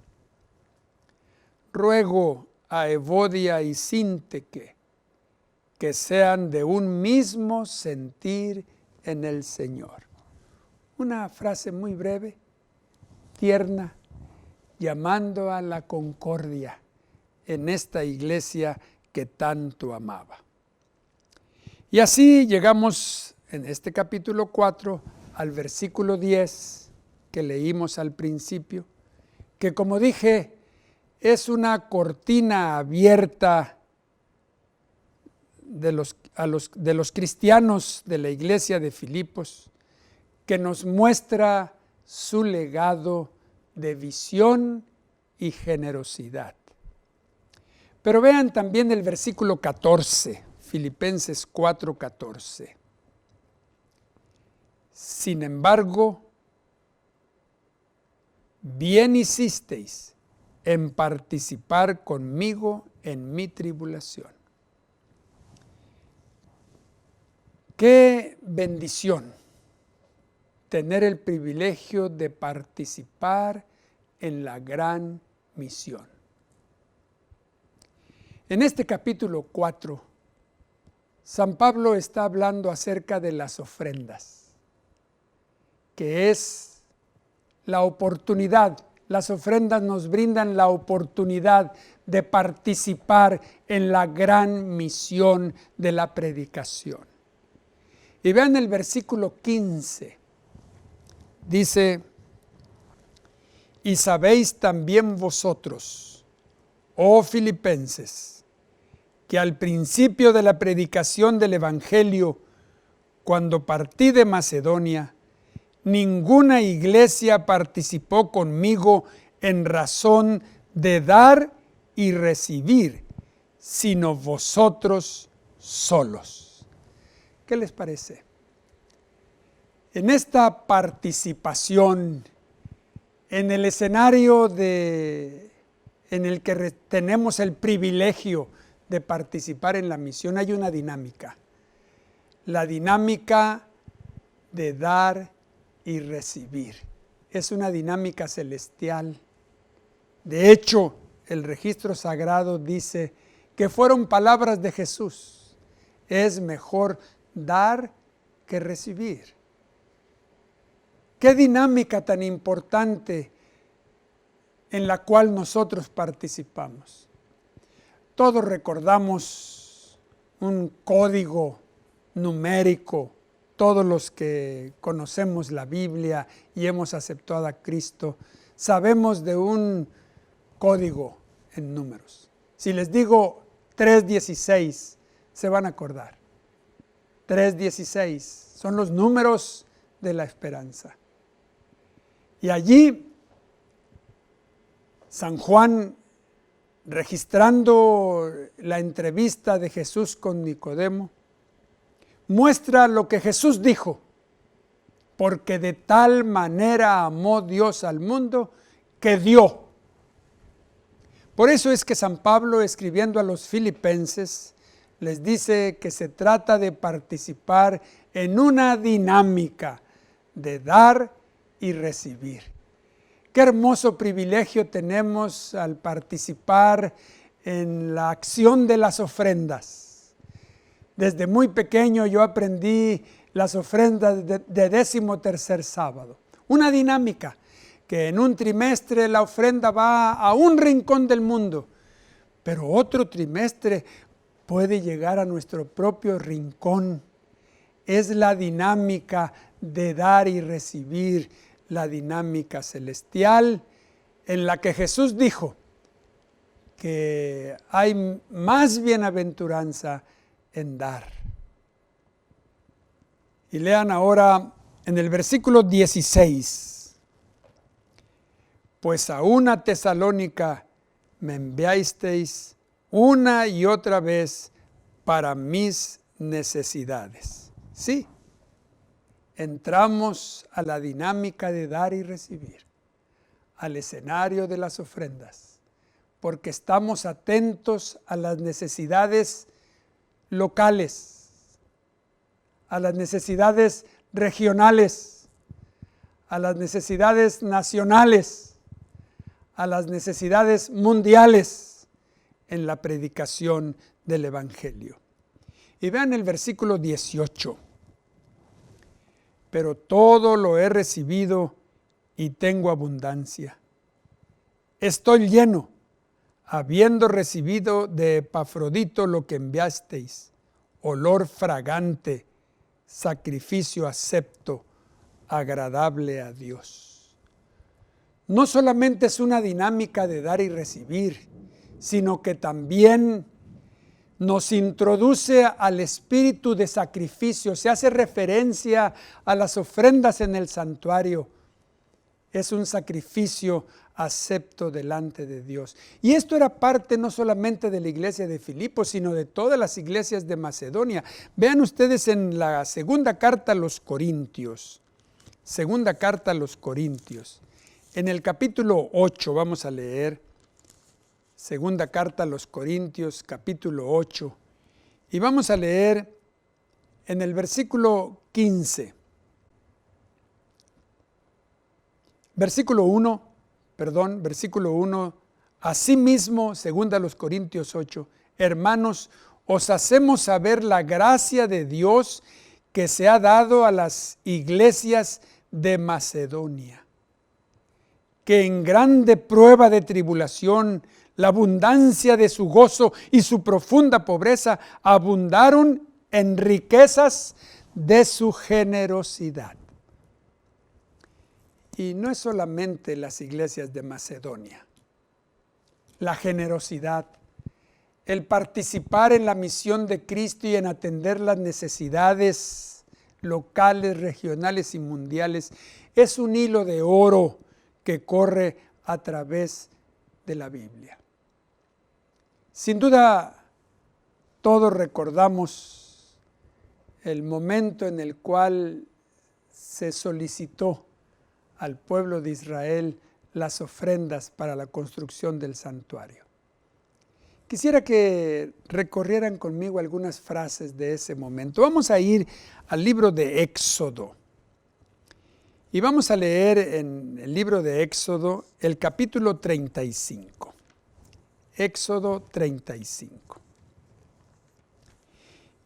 Ruego a Evodia y Síntique que sean de un mismo sentir en el Señor. Una frase muy breve, tierna, llamando a la concordia en esta iglesia que tanto amaba. Y así llegamos en este capítulo 4 al versículo 10 que leímos al principio, que como dije, es una cortina abierta de los cristianos de la iglesia de Filipos, que nos muestra su legado de visión y generosidad. Pero vean también el versículo 14, Filipenses 4:14. Sin embargo, bien hicisteis en participar conmigo en mi tribulación. Qué bendición tener el privilegio de participar en la gran misión. En este capítulo 4, San Pablo está hablando acerca de las ofrendas, que es la oportunidad. Las ofrendas nos brindan la oportunidad de participar en la gran misión de la predicación. Y vean el versículo 15. Dice, y sabéis también vosotros, oh Filipenses, que al principio de la predicación del Evangelio, cuando partí de Macedonia, ninguna iglesia participó conmigo en razón de dar y recibir, sino vosotros solos. ¿Qué les parece? En esta participación, en el escenario en el que tenemos el privilegio de participar en la misión, hay una dinámica. La dinámica de dar y recibir. Es una dinámica celestial. De hecho, el registro sagrado dice que fueron palabras de Jesús. Es mejor dar que recibir. Qué dinámica tan importante en la cual nosotros participamos. Todos recordamos un código numérico, todos los que conocemos la Biblia y hemos aceptado a Cristo, sabemos de un código en números. Si les digo 316, se van a acordar. 316 son los números de la esperanza. Y allí San Juan, registrando la entrevista de Jesús con Nicodemo, muestra lo que Jesús dijo: porque de tal manera amó Dios al mundo que dio. Por eso es que San Pablo, escribiendo a los filipenses, les dice que se trata de participar en una dinámica de dar y recibir. Qué hermoso privilegio tenemos al participar en la acción de las ofrendas. Desde muy pequeño yo aprendí las ofrendas de 13º sábado. Una dinámica que en un trimestre la ofrenda va a un rincón del mundo, pero otro trimestre puede llegar a nuestro propio rincón. Es la dinámica de dar y recibir, la dinámica celestial en la que Jesús dijo que hay más bienaventuranza en dar. Y lean ahora en el versículo 16. Pues a una Tesalónica me enviasteis una y otra vez para mis necesidades. Sí, entramos a la dinámica de dar y recibir, al escenario de las ofrendas, porque estamos atentos a las necesidades locales, a las necesidades regionales, a las necesidades nacionales, a las necesidades mundiales en la predicación del Evangelio. Y vean el versículo 18. Pero todo lo he recibido y tengo abundancia. Estoy lleno, habiendo recibido de Epafrodito lo que enviasteis, olor fragante, sacrificio acepto, agradable a Dios. No solamente es una dinámica de dar y recibir, sino que también nos introduce al espíritu de sacrificio. Se hace referencia a las ofrendas en el santuario. Es un sacrificio acepto delante de Dios. Y esto era parte no solamente de la iglesia de Filipos, sino de todas las iglesias de Macedonia. Vean ustedes en la segunda carta a los Corintios. Segunda carta a los Corintios. En el capítulo 8 vamos a leer. Segunda carta a los Corintios, capítulo 8. Y vamos a leer en el versículo 15. Versículo 1. Asimismo, segunda a los Corintios 8, hermanos, os hacemos saber la gracia de Dios que se ha dado a las iglesias de Macedonia, que en grande prueba de tribulación, la abundancia de su gozo y su profunda pobreza abundaron en riquezas de su generosidad. Y no es solamente las iglesias de Macedonia. La generosidad, el participar en la misión de Cristo y en atender las necesidades locales, regionales y mundiales, es un hilo de oro que corre a través de la Biblia. Sin duda, todos recordamos el momento en el cual se solicitó al pueblo de Israel las ofrendas para la construcción del santuario. Quisiera que recorrieran conmigo algunas frases de ese momento. Vamos a ir al libro de Éxodo. Y vamos a leer en el libro de Éxodo el capítulo 35. Éxodo 35.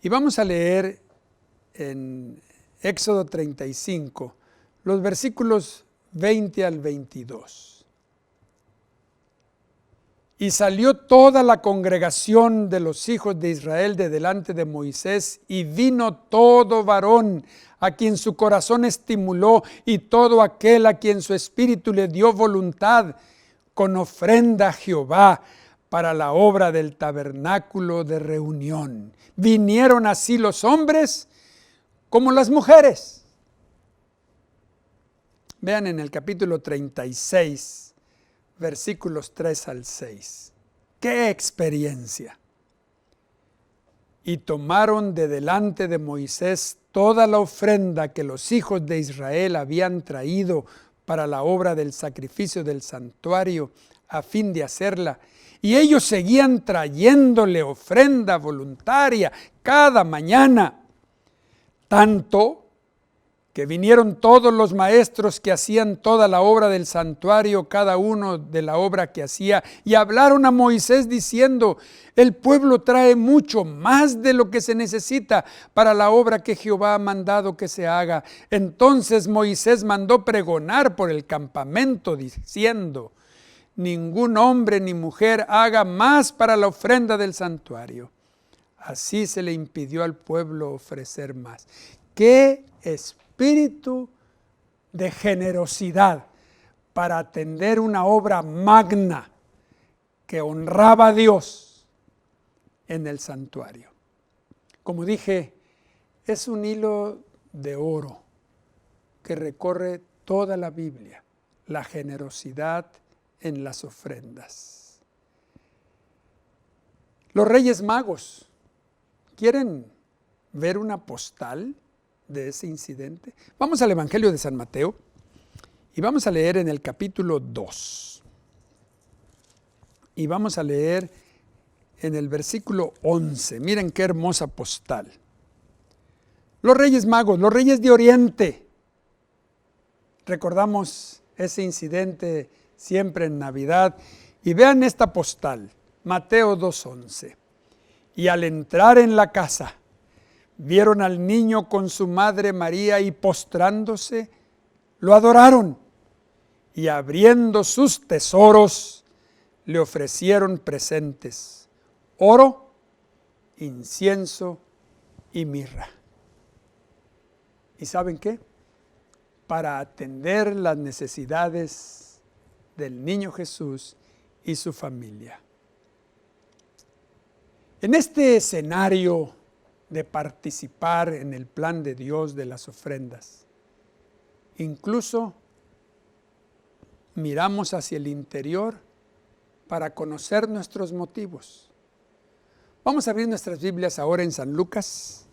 Y vamos a leer en Éxodo 35 los versículos 20 al 22. Y salió toda la congregación de los hijos de Israel de delante de Moisés, y vino todo varón a quien su corazón estimuló, y todo aquel a quien su espíritu le dio voluntad, con ofrenda a Jehová para la obra del tabernáculo de reunión. Vinieron así los hombres como las mujeres. Vean en el capítulo 36, versículos 3 al 6. ¡Qué experiencia! Y tomaron de delante de Moisés toda la ofrenda que los hijos de Israel habían traído para la obra del sacrificio del santuario, a fin de hacerla. Y ellos seguían trayéndole ofrenda voluntaria cada mañana, tanto que vinieron todos los maestros que hacían toda la obra del santuario, cada uno de la obra que hacía, y hablaron a Moisés diciendo: el pueblo trae mucho más de lo que se necesita para la obra que Jehová ha mandado que se haga. Entonces Moisés mandó pregonar por el campamento diciendo: ningún hombre ni mujer haga más para la ofrenda del santuario. Así se le impidió al pueblo ofrecer más. ¡Qué espíritu de generosidad para atender una obra magna que honraba a Dios en el santuario! Como dije, es un hilo de oro que recorre toda la Biblia, la generosidad en las ofrendas. Los Reyes Magos, ¿quieren ver una postal de ese incidente? Vamos al Evangelio de San Mateo y vamos a leer en el capítulo 2. Y vamos a leer en el versículo 11. Miren qué hermosa postal. Los Reyes Magos, los Reyes de Oriente. Recordamos ese incidente siempre en Navidad. Y vean esta postal, Mateo 2:11. Y al entrar en la casa, vieron al niño con su madre María y postrándose, lo adoraron. Y abriendo sus tesoros, le ofrecieron presentes: oro, incienso y mirra. ¿Y saben qué? Para atender las necesidades del niño Jesús y su familia. En este escenario de participar en el plan de Dios de las ofrendas, incluso miramos hacia el interior para conocer nuestros motivos. Vamos a abrir nuestras Biblias ahora en San Lucas.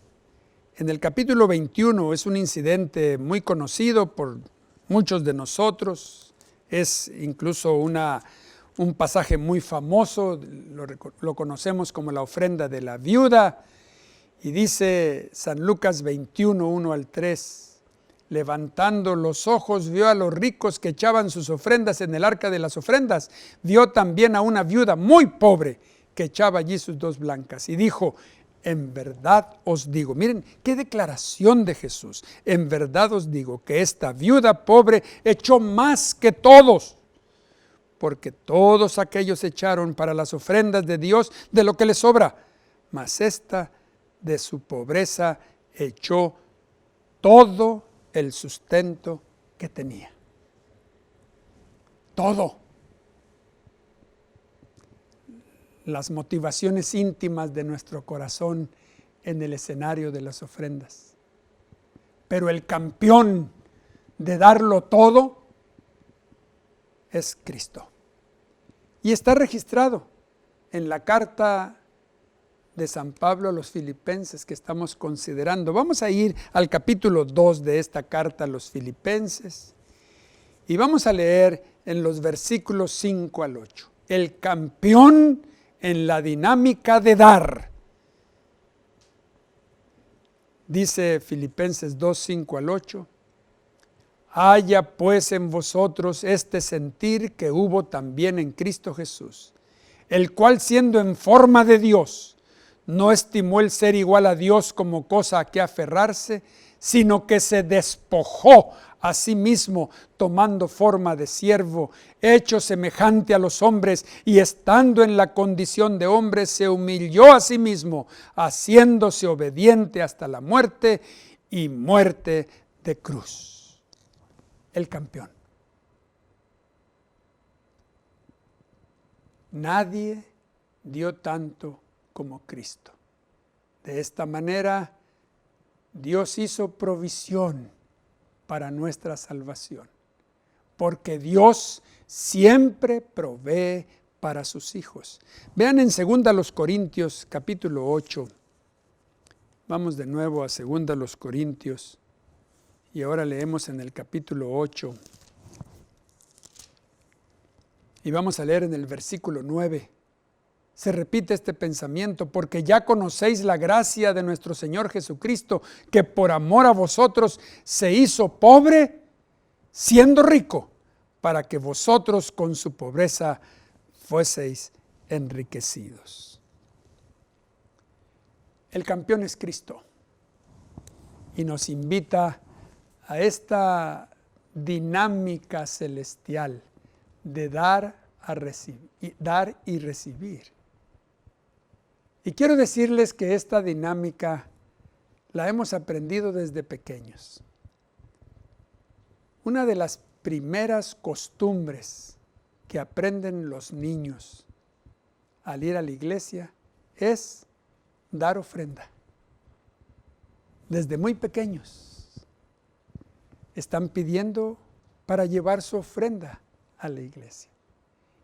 En el capítulo 21 es un incidente muy conocido por muchos de nosotros. Es incluso un pasaje muy famoso, lo conocemos como la ofrenda de la viuda. Y dice San Lucas 21, 1 al 3, levantando los ojos vio a los ricos que echaban sus ofrendas en el arca de las ofrendas. Vio también a una viuda muy pobre que echaba allí sus 2 blancas. Y dijo: en verdad os digo, miren qué declaración de Jesús, en verdad os digo que esta viuda pobre echó más que todos, porque todos aquellos echaron para las ofrendas de Dios de lo que les sobra, mas esta de su pobreza echó todo el sustento que tenía. Todo. Las motivaciones íntimas de nuestro corazón en el escenario de las ofrendas. Pero el campeón de darlo todo es Cristo. Y está registrado en la carta de San Pablo a los Filipenses que estamos considerando. Vamos a ir al capítulo 2 de esta carta a los Filipenses y vamos a leer en los versículos 5 al 8. El campeón en la dinámica de dar. Dice Filipenses 2, 5 al 8. Haya pues en vosotros este sentir que hubo también en Cristo Jesús, el cual siendo en forma de Dios, no estimó el ser igual a Dios como cosa a que aferrarse, sino que se despojó a sí mismo, tomando forma de siervo, hecho semejante a los hombres, y estando en la condición de hombre, se humilló a sí mismo, haciéndose obediente hasta la muerte y muerte de cruz. El campeón. Nadie dio tanto como Cristo. De esta manera, Dios hizo provisión para nuestra salvación. porque Dios siempre provee para sus hijos. Vean en 2 Corintios capítulo 8. Vamos de nuevo a 2 Corintios y ahora leemos en el capítulo 8. Y vamos a leer en el versículo 9. Se repite este pensamiento, porque ya conocéis la gracia de nuestro Señor Jesucristo, que por amor a vosotros se hizo pobre, siendo rico, para que vosotros con su pobreza fueseis enriquecidos. El campeón es Cristo y nos invita a esta dinámica celestial de dar y recibir. Y quiero decirles que esta dinámica la hemos aprendido desde pequeños. Una de las primeras costumbres que aprenden los niños al ir a la iglesia es dar ofrenda. Desde muy pequeños están pidiendo para llevar su ofrenda a la iglesia.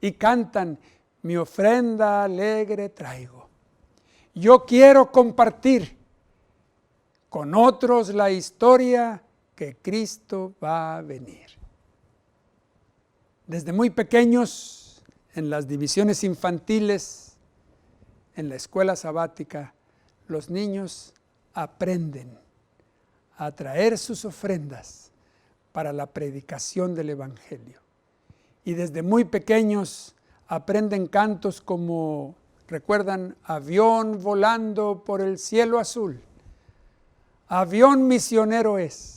Y cantan, mi ofrenda alegre traigo. Yo quiero compartir con otros la historia que Cristo va a venir. Desde muy pequeños, en las divisiones infantiles, en la escuela sabática, los niños aprenden a traer sus ofrendas para la predicación del Evangelio. Y desde muy pequeños aprenden cantos como, recuerdan, avión volando por el cielo azul, avión misionero es.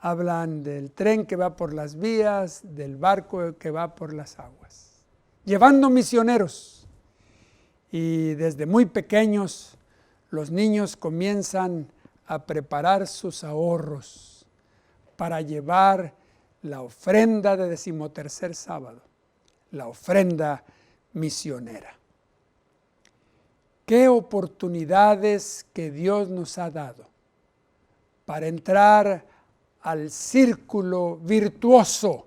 Hablan del tren que va por las vías, del barco que va por las aguas, llevando misioneros. Y desde muy pequeños los niños comienzan a preparar sus ahorros para llevar la ofrenda de 13º sábado, la ofrenda misionera. Qué oportunidades que Dios nos ha dado para entrar al círculo virtuoso,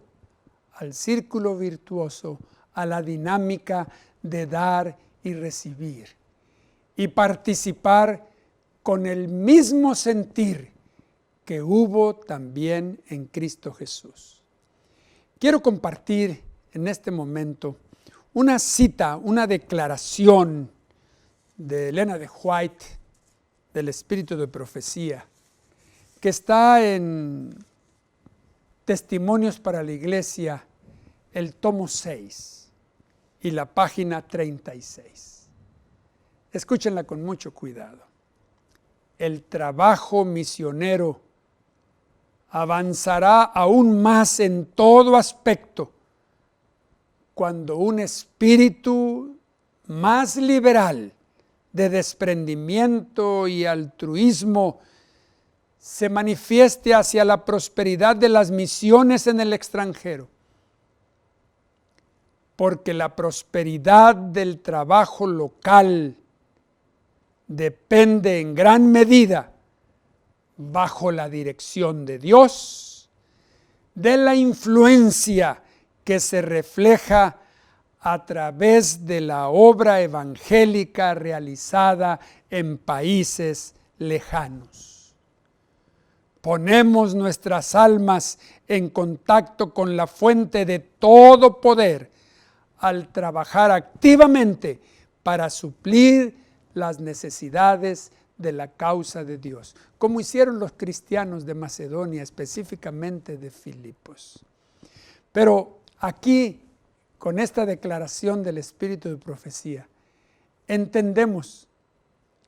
a la dinámica de dar y recibir, y participar con el mismo sentir que hubo también en Cristo Jesús. Quiero compartir en este momento una cita, una declaración de Elena de White, del Espíritu de Profecía, que está en Testimonios para la Iglesia, el tomo 6 y la página 36. Escúchenla con mucho cuidado. El trabajo misionero avanzará aún más en todo aspecto cuando un espíritu más liberal de desprendimiento y altruismo se manifieste hacia la prosperidad de las misiones en el extranjero. Porque la prosperidad del trabajo local depende en gran medida, bajo la dirección de Dios, de la influencia que se refleja a través de la obra evangélica realizada en países lejanos. Ponemos nuestras almas en contacto con la fuente de todo poder al trabajar activamente para suplir las necesidades de la causa de Dios, como hicieron los cristianos de Macedonia, específicamente de Filipos. Pero aquí, con esta declaración del Espíritu de Profecía, entendemos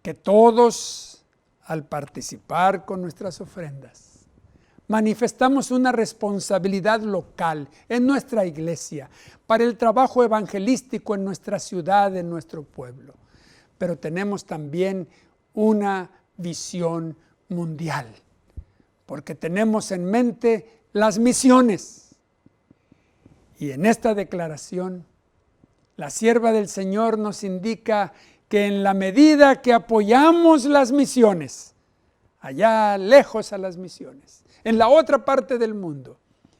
que todos, al participar con nuestras ofrendas, manifestamos una responsabilidad local en nuestra iglesia, para el trabajo evangelístico en nuestra ciudad, en nuestro pueblo. Pero tenemos también una visión mundial, porque tenemos en mente las misiones. Y en esta declaración, la sierva del Señor nos indica que en la medida que apoyamos las misiones, allá lejos a las misiones, en la otra parte del mundo,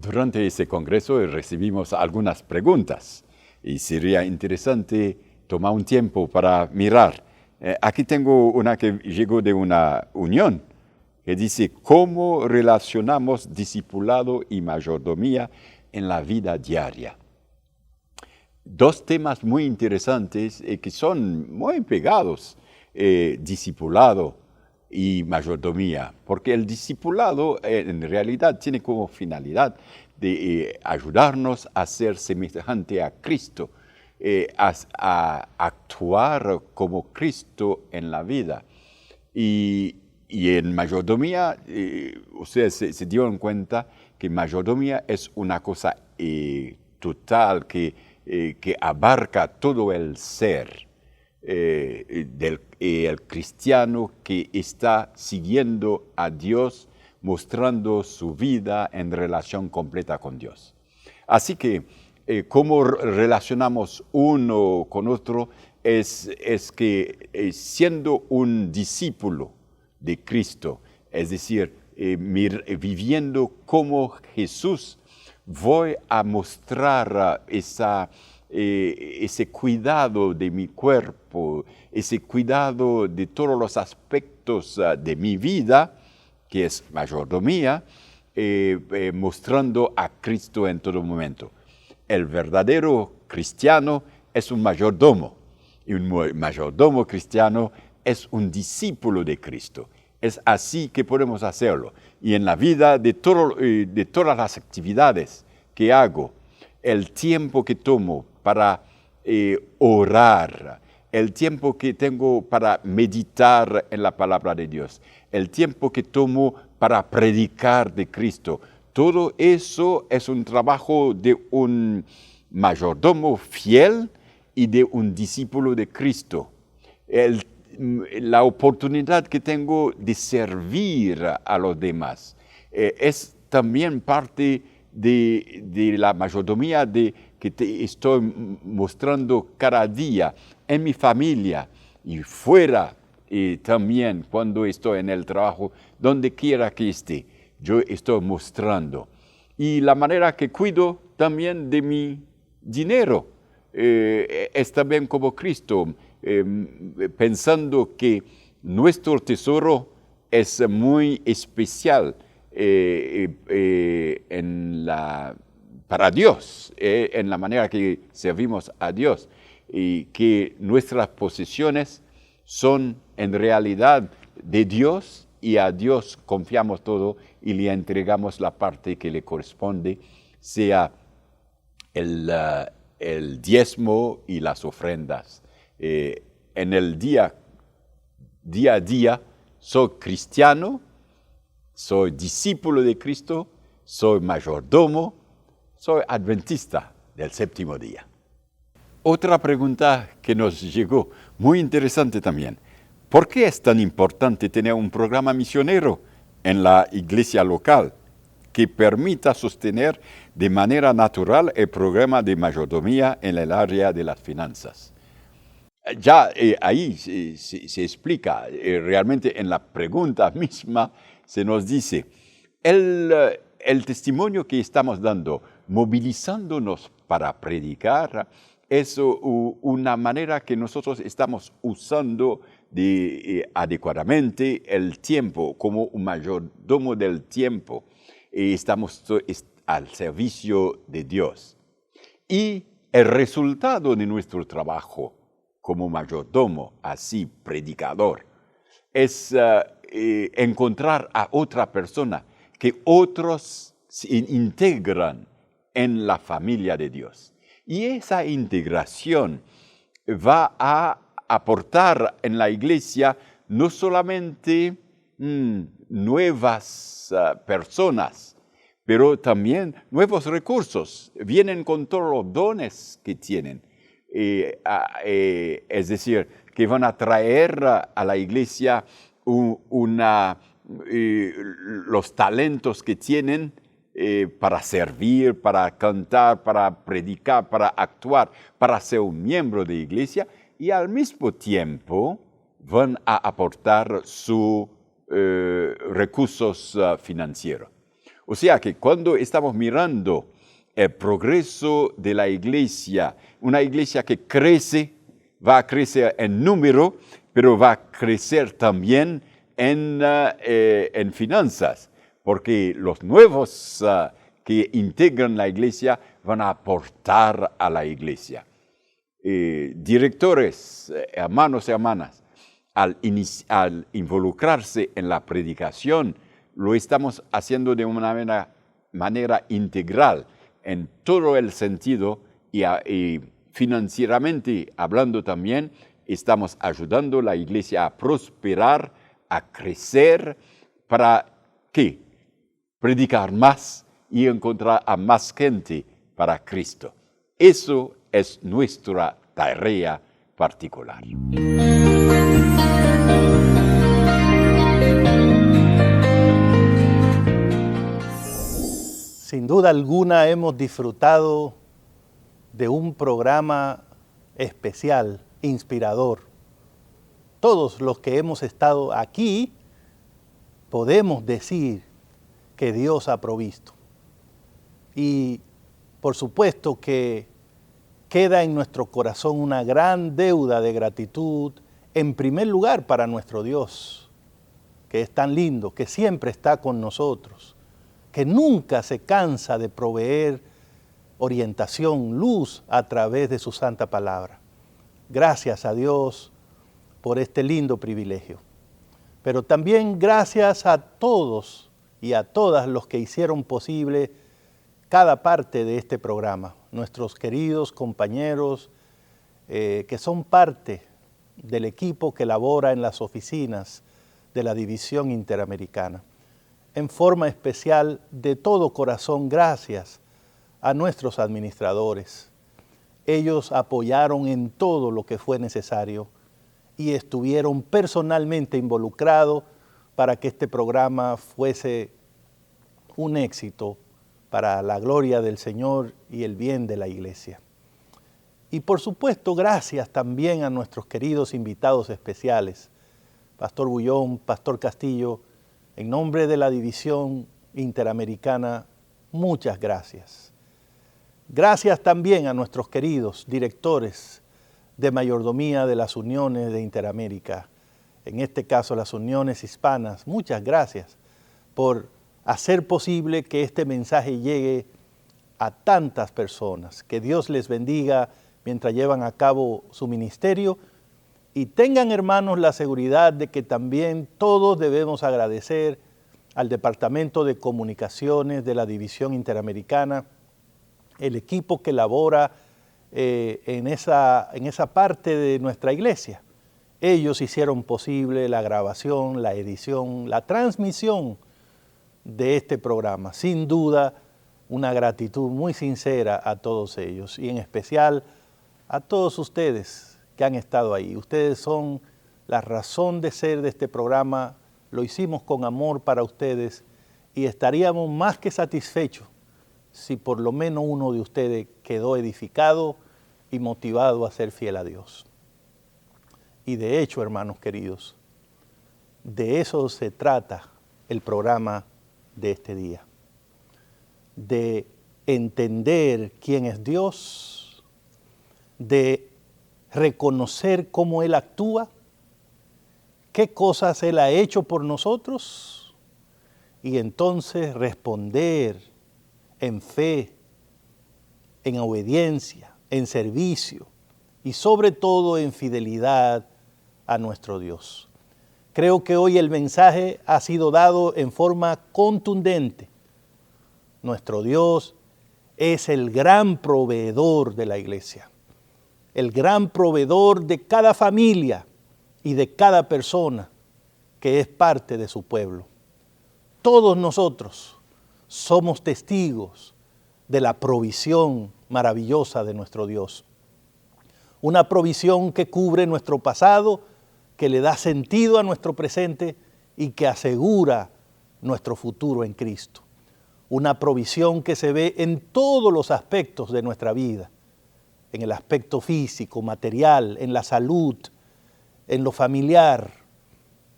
Durante ese congreso recibimos algunas preguntas y sería interesante tomar un tiempo para mirar. Aquí tengo una que llegó de una unión que dice, ¿cómo relacionamos discipulado y mayordomía en la vida diaria? Dos temas muy interesantes que son muy pegados, discipulado y mayordomía, porque el discipulado en realidad tiene como finalidad de ayudarnos a ser semejante a Cristo, a actuar como Cristo en la vida. Y en mayordomía, ustedes se dieron cuenta que mayordomía es una cosa total que abarca todo el ser el cristiano que está siguiendo a Dios, mostrando su vida en relación completa con Dios. Así que, cómo relacionamos uno con otro es que siendo un discípulo de Cristo, es decir, viviendo como Jesús, voy a mostrar ese cuidado de mi cuerpo, ese cuidado de todos los aspectos de mi vida, que es mayordomía, mostrando a Cristo en todo momento. El verdadero cristiano es un mayordomo, y un mayordomo cristiano es un discípulo de Cristo. Es así que podemos hacerlo. Y en la vida de todas las actividades que hago, el tiempo que tomo para orar, el tiempo que tengo para meditar en la palabra de Dios, el tiempo que tomo para predicar de Cristo, todo eso es un trabajo de un mayordomo fiel y de un discípulo de Cristo. La oportunidad que tengo de servir a los demás es también parte de la mayordomía que te estoy mostrando cada día en mi familia y fuera también cuando estoy en el trabajo, donde quiera que esté, yo estoy mostrando. Y la manera que cuido también de mi dinero es también como Cristo, pensando que nuestro tesoro es muy especial para Dios, en la manera que servimos a Dios, y que nuestras posesiones son en realidad de Dios y a Dios confiamos todo y le entregamos la parte que le corresponde, sea el diezmo y las ofrendas. En el día a día soy cristiano, soy discípulo de Cristo, soy mayordomo, soy adventista del séptimo día. Otra pregunta que nos llegó, muy interesante también. ¿Por qué es tan importante tener un programa misionero en la iglesia local que permita sostener de manera natural el programa de mayordomía en el área de las finanzas? Ya ahí se explica, realmente en la pregunta misma se nos dice, el testimonio que estamos dando, movilizándonos para predicar, es una manera que nosotros estamos usando adecuadamente el tiempo, como un mayordomo del tiempo. Estamos al servicio de Dios. Y el resultado de nuestro trabajo como mayordomo, así predicador, es encontrar a otra persona que otros se integran en la familia de Dios. Y esa integración va a aportar en la iglesia no solamente nuevas personas, pero también nuevos recursos. Vienen con todos los dones que tienen. Es decir, que van a traer a la iglesia los talentos que tienen para servir, para cantar, para predicar, para actuar, para ser un miembro de iglesia, y al mismo tiempo van a aportar sus recursos financieros. O sea que cuando estamos mirando el progreso de la iglesia, una iglesia que crece, va a crecer en número, pero va a crecer también en finanzas, porque los nuevos que integran la iglesia van a aportar a la iglesia. Directores, hermanos y hermanas, al involucrarse en la predicación, lo estamos haciendo de una manera integral, en todo el sentido, y financieramente hablando también, estamos ayudando a la iglesia a prosperar, a crecer, ¿para qué? Predicar más y encontrar a más gente para Cristo. Eso es nuestra tarea particular. Sin duda alguna hemos disfrutado de un programa especial, inspirador. Todos los que hemos estado aquí podemos decir que Dios ha provisto. Y por supuesto que queda en nuestro corazón una gran deuda de gratitud, en primer lugar para nuestro Dios, que es tan lindo, que siempre está con nosotros, que nunca se cansa de proveer orientación, luz a través de su santa palabra. Gracias a Dios por este lindo privilegio. Pero también gracias a todos y a todas los que hicieron posible cada parte de este programa. Nuestros queridos compañeros que son parte del equipo que labora en las oficinas de la División Interamericana. En forma especial, de todo corazón, gracias a nuestros administradores. Ellos apoyaron en todo lo que fue necesario y estuvieron personalmente involucrados para que este programa fuese un éxito para la gloria del Señor y el bien de la iglesia. Y por supuesto, gracias también a nuestros queridos invitados especiales, Pastor Bullón, Pastor Castillo. En nombre de la División Interamericana, muchas gracias. Gracias también a nuestros queridos directores de mayordomía de las uniones de Interamérica, en este caso las uniones hispanas. Muchas gracias por hacer posible que este mensaje llegue a tantas personas. Que Dios les bendiga mientras llevan a cabo su ministerio. Y tengan, hermanos, la seguridad de que también todos debemos agradecer al Departamento de Comunicaciones de la División Interamericana, el equipo que labora en esa parte de nuestra iglesia. Ellos hicieron posible la grabación, la edición, la transmisión de este programa. Sin duda, una gratitud muy sincera a todos ellos y en especial a todos ustedes que han estado ahí. Ustedes son la razón de ser de este programa. Lo hicimos con amor para ustedes y estaríamos más que satisfechos si por lo menos uno de ustedes quedó edificado y motivado a ser fiel a Dios. Y de hecho, hermanos queridos, de eso se trata el programa de este día. De entender quién es Dios, de reconocer cómo Él actúa, qué cosas Él ha hecho por nosotros y entonces responder en fe, en obediencia, en servicio y sobre todo en fidelidad a nuestro Dios. Creo que hoy el mensaje ha sido dado en forma contundente. Nuestro Dios es el gran proveedor de la iglesia, el gran proveedor de cada familia y de cada persona que es parte de su pueblo. Todos nosotros somos testigos de la provisión maravillosa de nuestro Dios. Una provisión que cubre nuestro pasado, que le da sentido a nuestro presente y que asegura nuestro futuro en Cristo. Una provisión que se ve en todos los aspectos de nuestra vida, en el aspecto físico, material, en la salud, en lo familiar,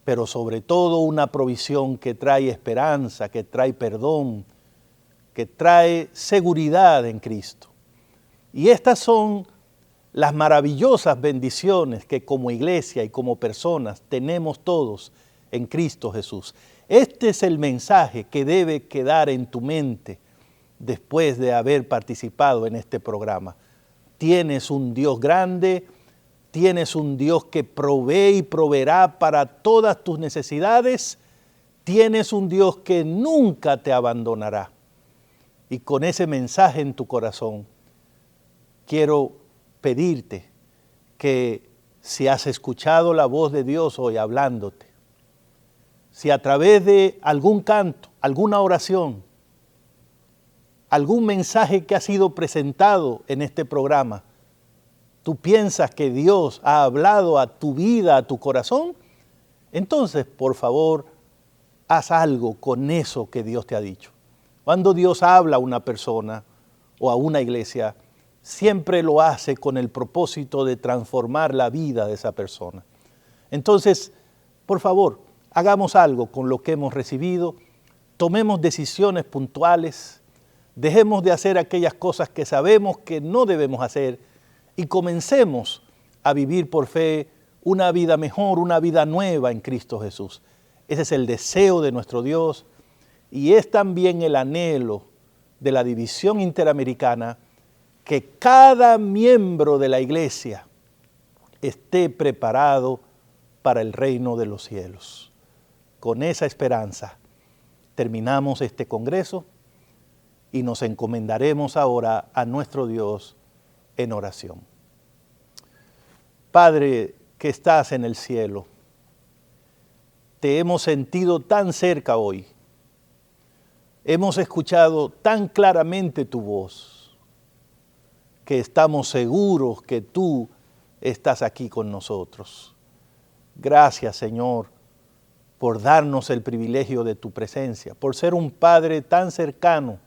pero sobre todo una provisión que trae esperanza, que trae perdón, que trae seguridad en Cristo. Y estas son las maravillosas bendiciones que como iglesia y como personas tenemos todos en Cristo Jesús. Este es el mensaje que debe quedar en tu mente después de haber participado en este programa. Tienes un Dios grande, tienes un Dios que provee y proveerá para todas tus necesidades, tienes un Dios que nunca te abandonará. Y con ese mensaje en tu corazón, quiero pedirte que si has escuchado la voz de Dios hoy hablándote, si a través de algún canto, alguna oración, algún mensaje que ha sido presentado en este programa, tú piensas que Dios ha hablado a tu vida, a tu corazón, entonces, por favor, haz algo con eso que Dios te ha dicho. Cuando Dios habla a una persona o a una iglesia, siempre lo hace con el propósito de transformar la vida de esa persona. Entonces, por favor, hagamos algo con lo que hemos recibido, tomemos decisiones puntuales, dejemos de hacer aquellas cosas que sabemos que no debemos hacer y comencemos a vivir por fe una vida mejor, una vida nueva en Cristo Jesús. Ese es el deseo de nuestro Dios y es también el anhelo de la División Interamericana que cada miembro de la iglesia esté preparado para el reino de los cielos. Con esa esperanza terminamos este congreso y nos encomendaremos ahora a nuestro Dios en oración. Padre que estás en el cielo, te hemos sentido tan cerca hoy, hemos escuchado tan claramente tu voz, que estamos seguros que tú estás aquí con nosotros. Gracias, Señor, por darnos el privilegio de tu presencia, por ser un Padre tan cercano,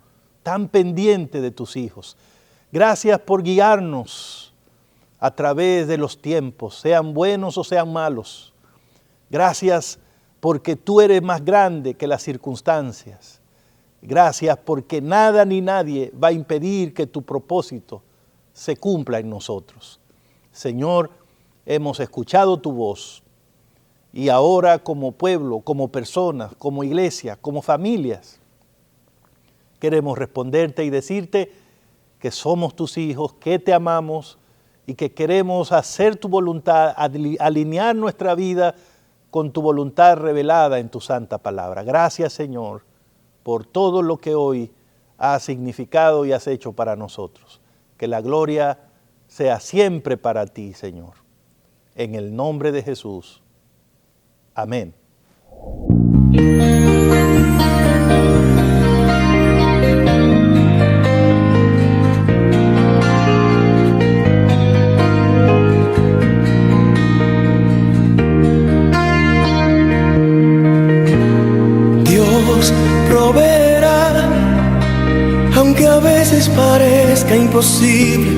tan pendiente de tus hijos. Gracias por guiarnos a través de los tiempos, sean buenos o sean malos. Gracias porque tú eres más grande que las circunstancias. Gracias porque nada ni nadie va a impedir que tu propósito se cumpla en nosotros. Señor, hemos escuchado tu voz y ahora como pueblo, como personas, como iglesia, como familias, queremos responderte y decirte que somos tus hijos, que te amamos y que queremos hacer tu voluntad, alinear nuestra vida con tu voluntad revelada en tu santa palabra. Gracias, Señor, por todo lo que hoy has significado y has hecho para nosotros. Que la gloria sea siempre para ti, Señor. En el nombre de Jesús. Amén. Dios proveerá, aunque a veces parezca imposible.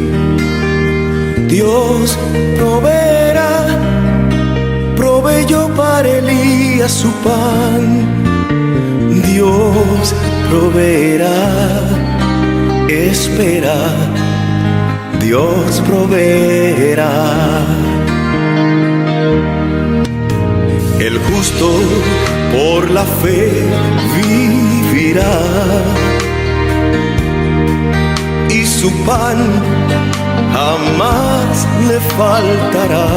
Dios proveerá, proveyó para Elías su pan. Dios proveerá, espera, Dios proveerá. El justo por la fe vivirá, y su pan jamás le faltará.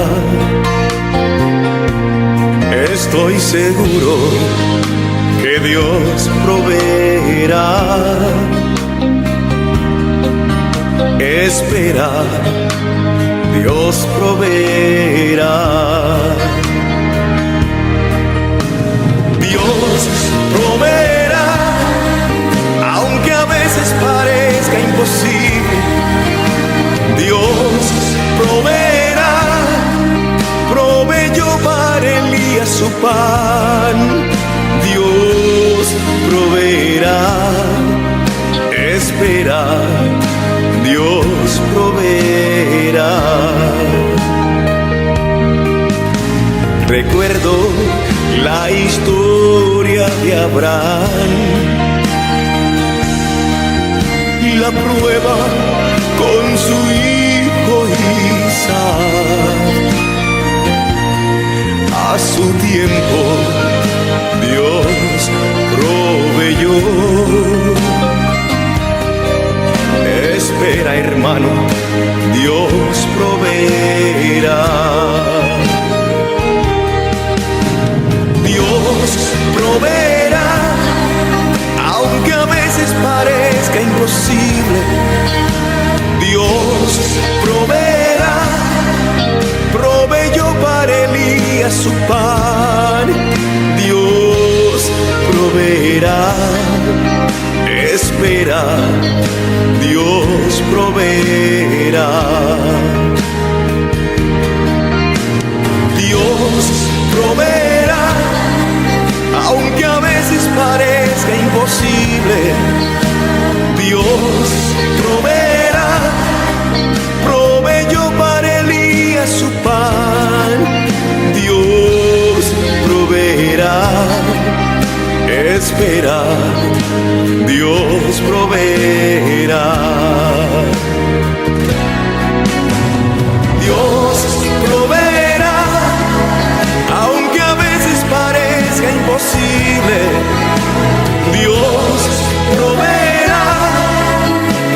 Estoy seguro que Dios proveerá. Espera, Dios proveerá. Dios proveerá, aunque a veces parezca imposible. Dios proveerá, proveyó para Elías su pan. Dios proveerá, espera, Dios proveerá. Recuerdo la historia de Abraham, la prueba con su hijo Isaac. A su tiempo Dios proveyó. Espera, hermano, Dios proveerá. Dios proveerá, aunque a veces parezca imposible. Dios proveerá, proveyó para Elías su pan. Dios proveerá, espera, Dios proveerá. Dios proveerá, aunque a veces parezca imposible. Dios proveerá, proveyó para Elías su pan. Dios proveerá, espera, Dios proveerá. Dios proveerá, aunque a veces parezca imposible. Dios proveerá,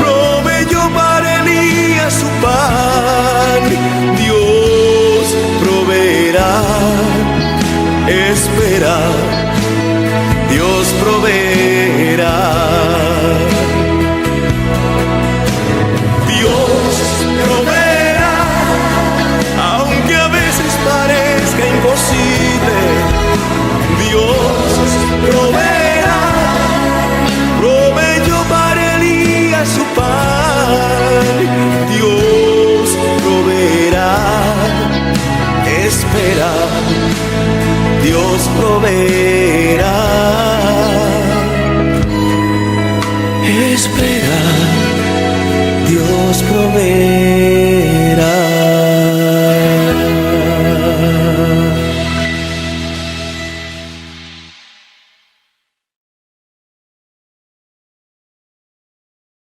proveyó para Elías su pan. Dios proveerá, espera, Dios proveerá. Dios proveerá, aunque a veces parezca imposible. Dios proveerá, proveyó para Elías su pan. Dios proveerá, espera, Dios proveerá. Espera, Dios proveerá.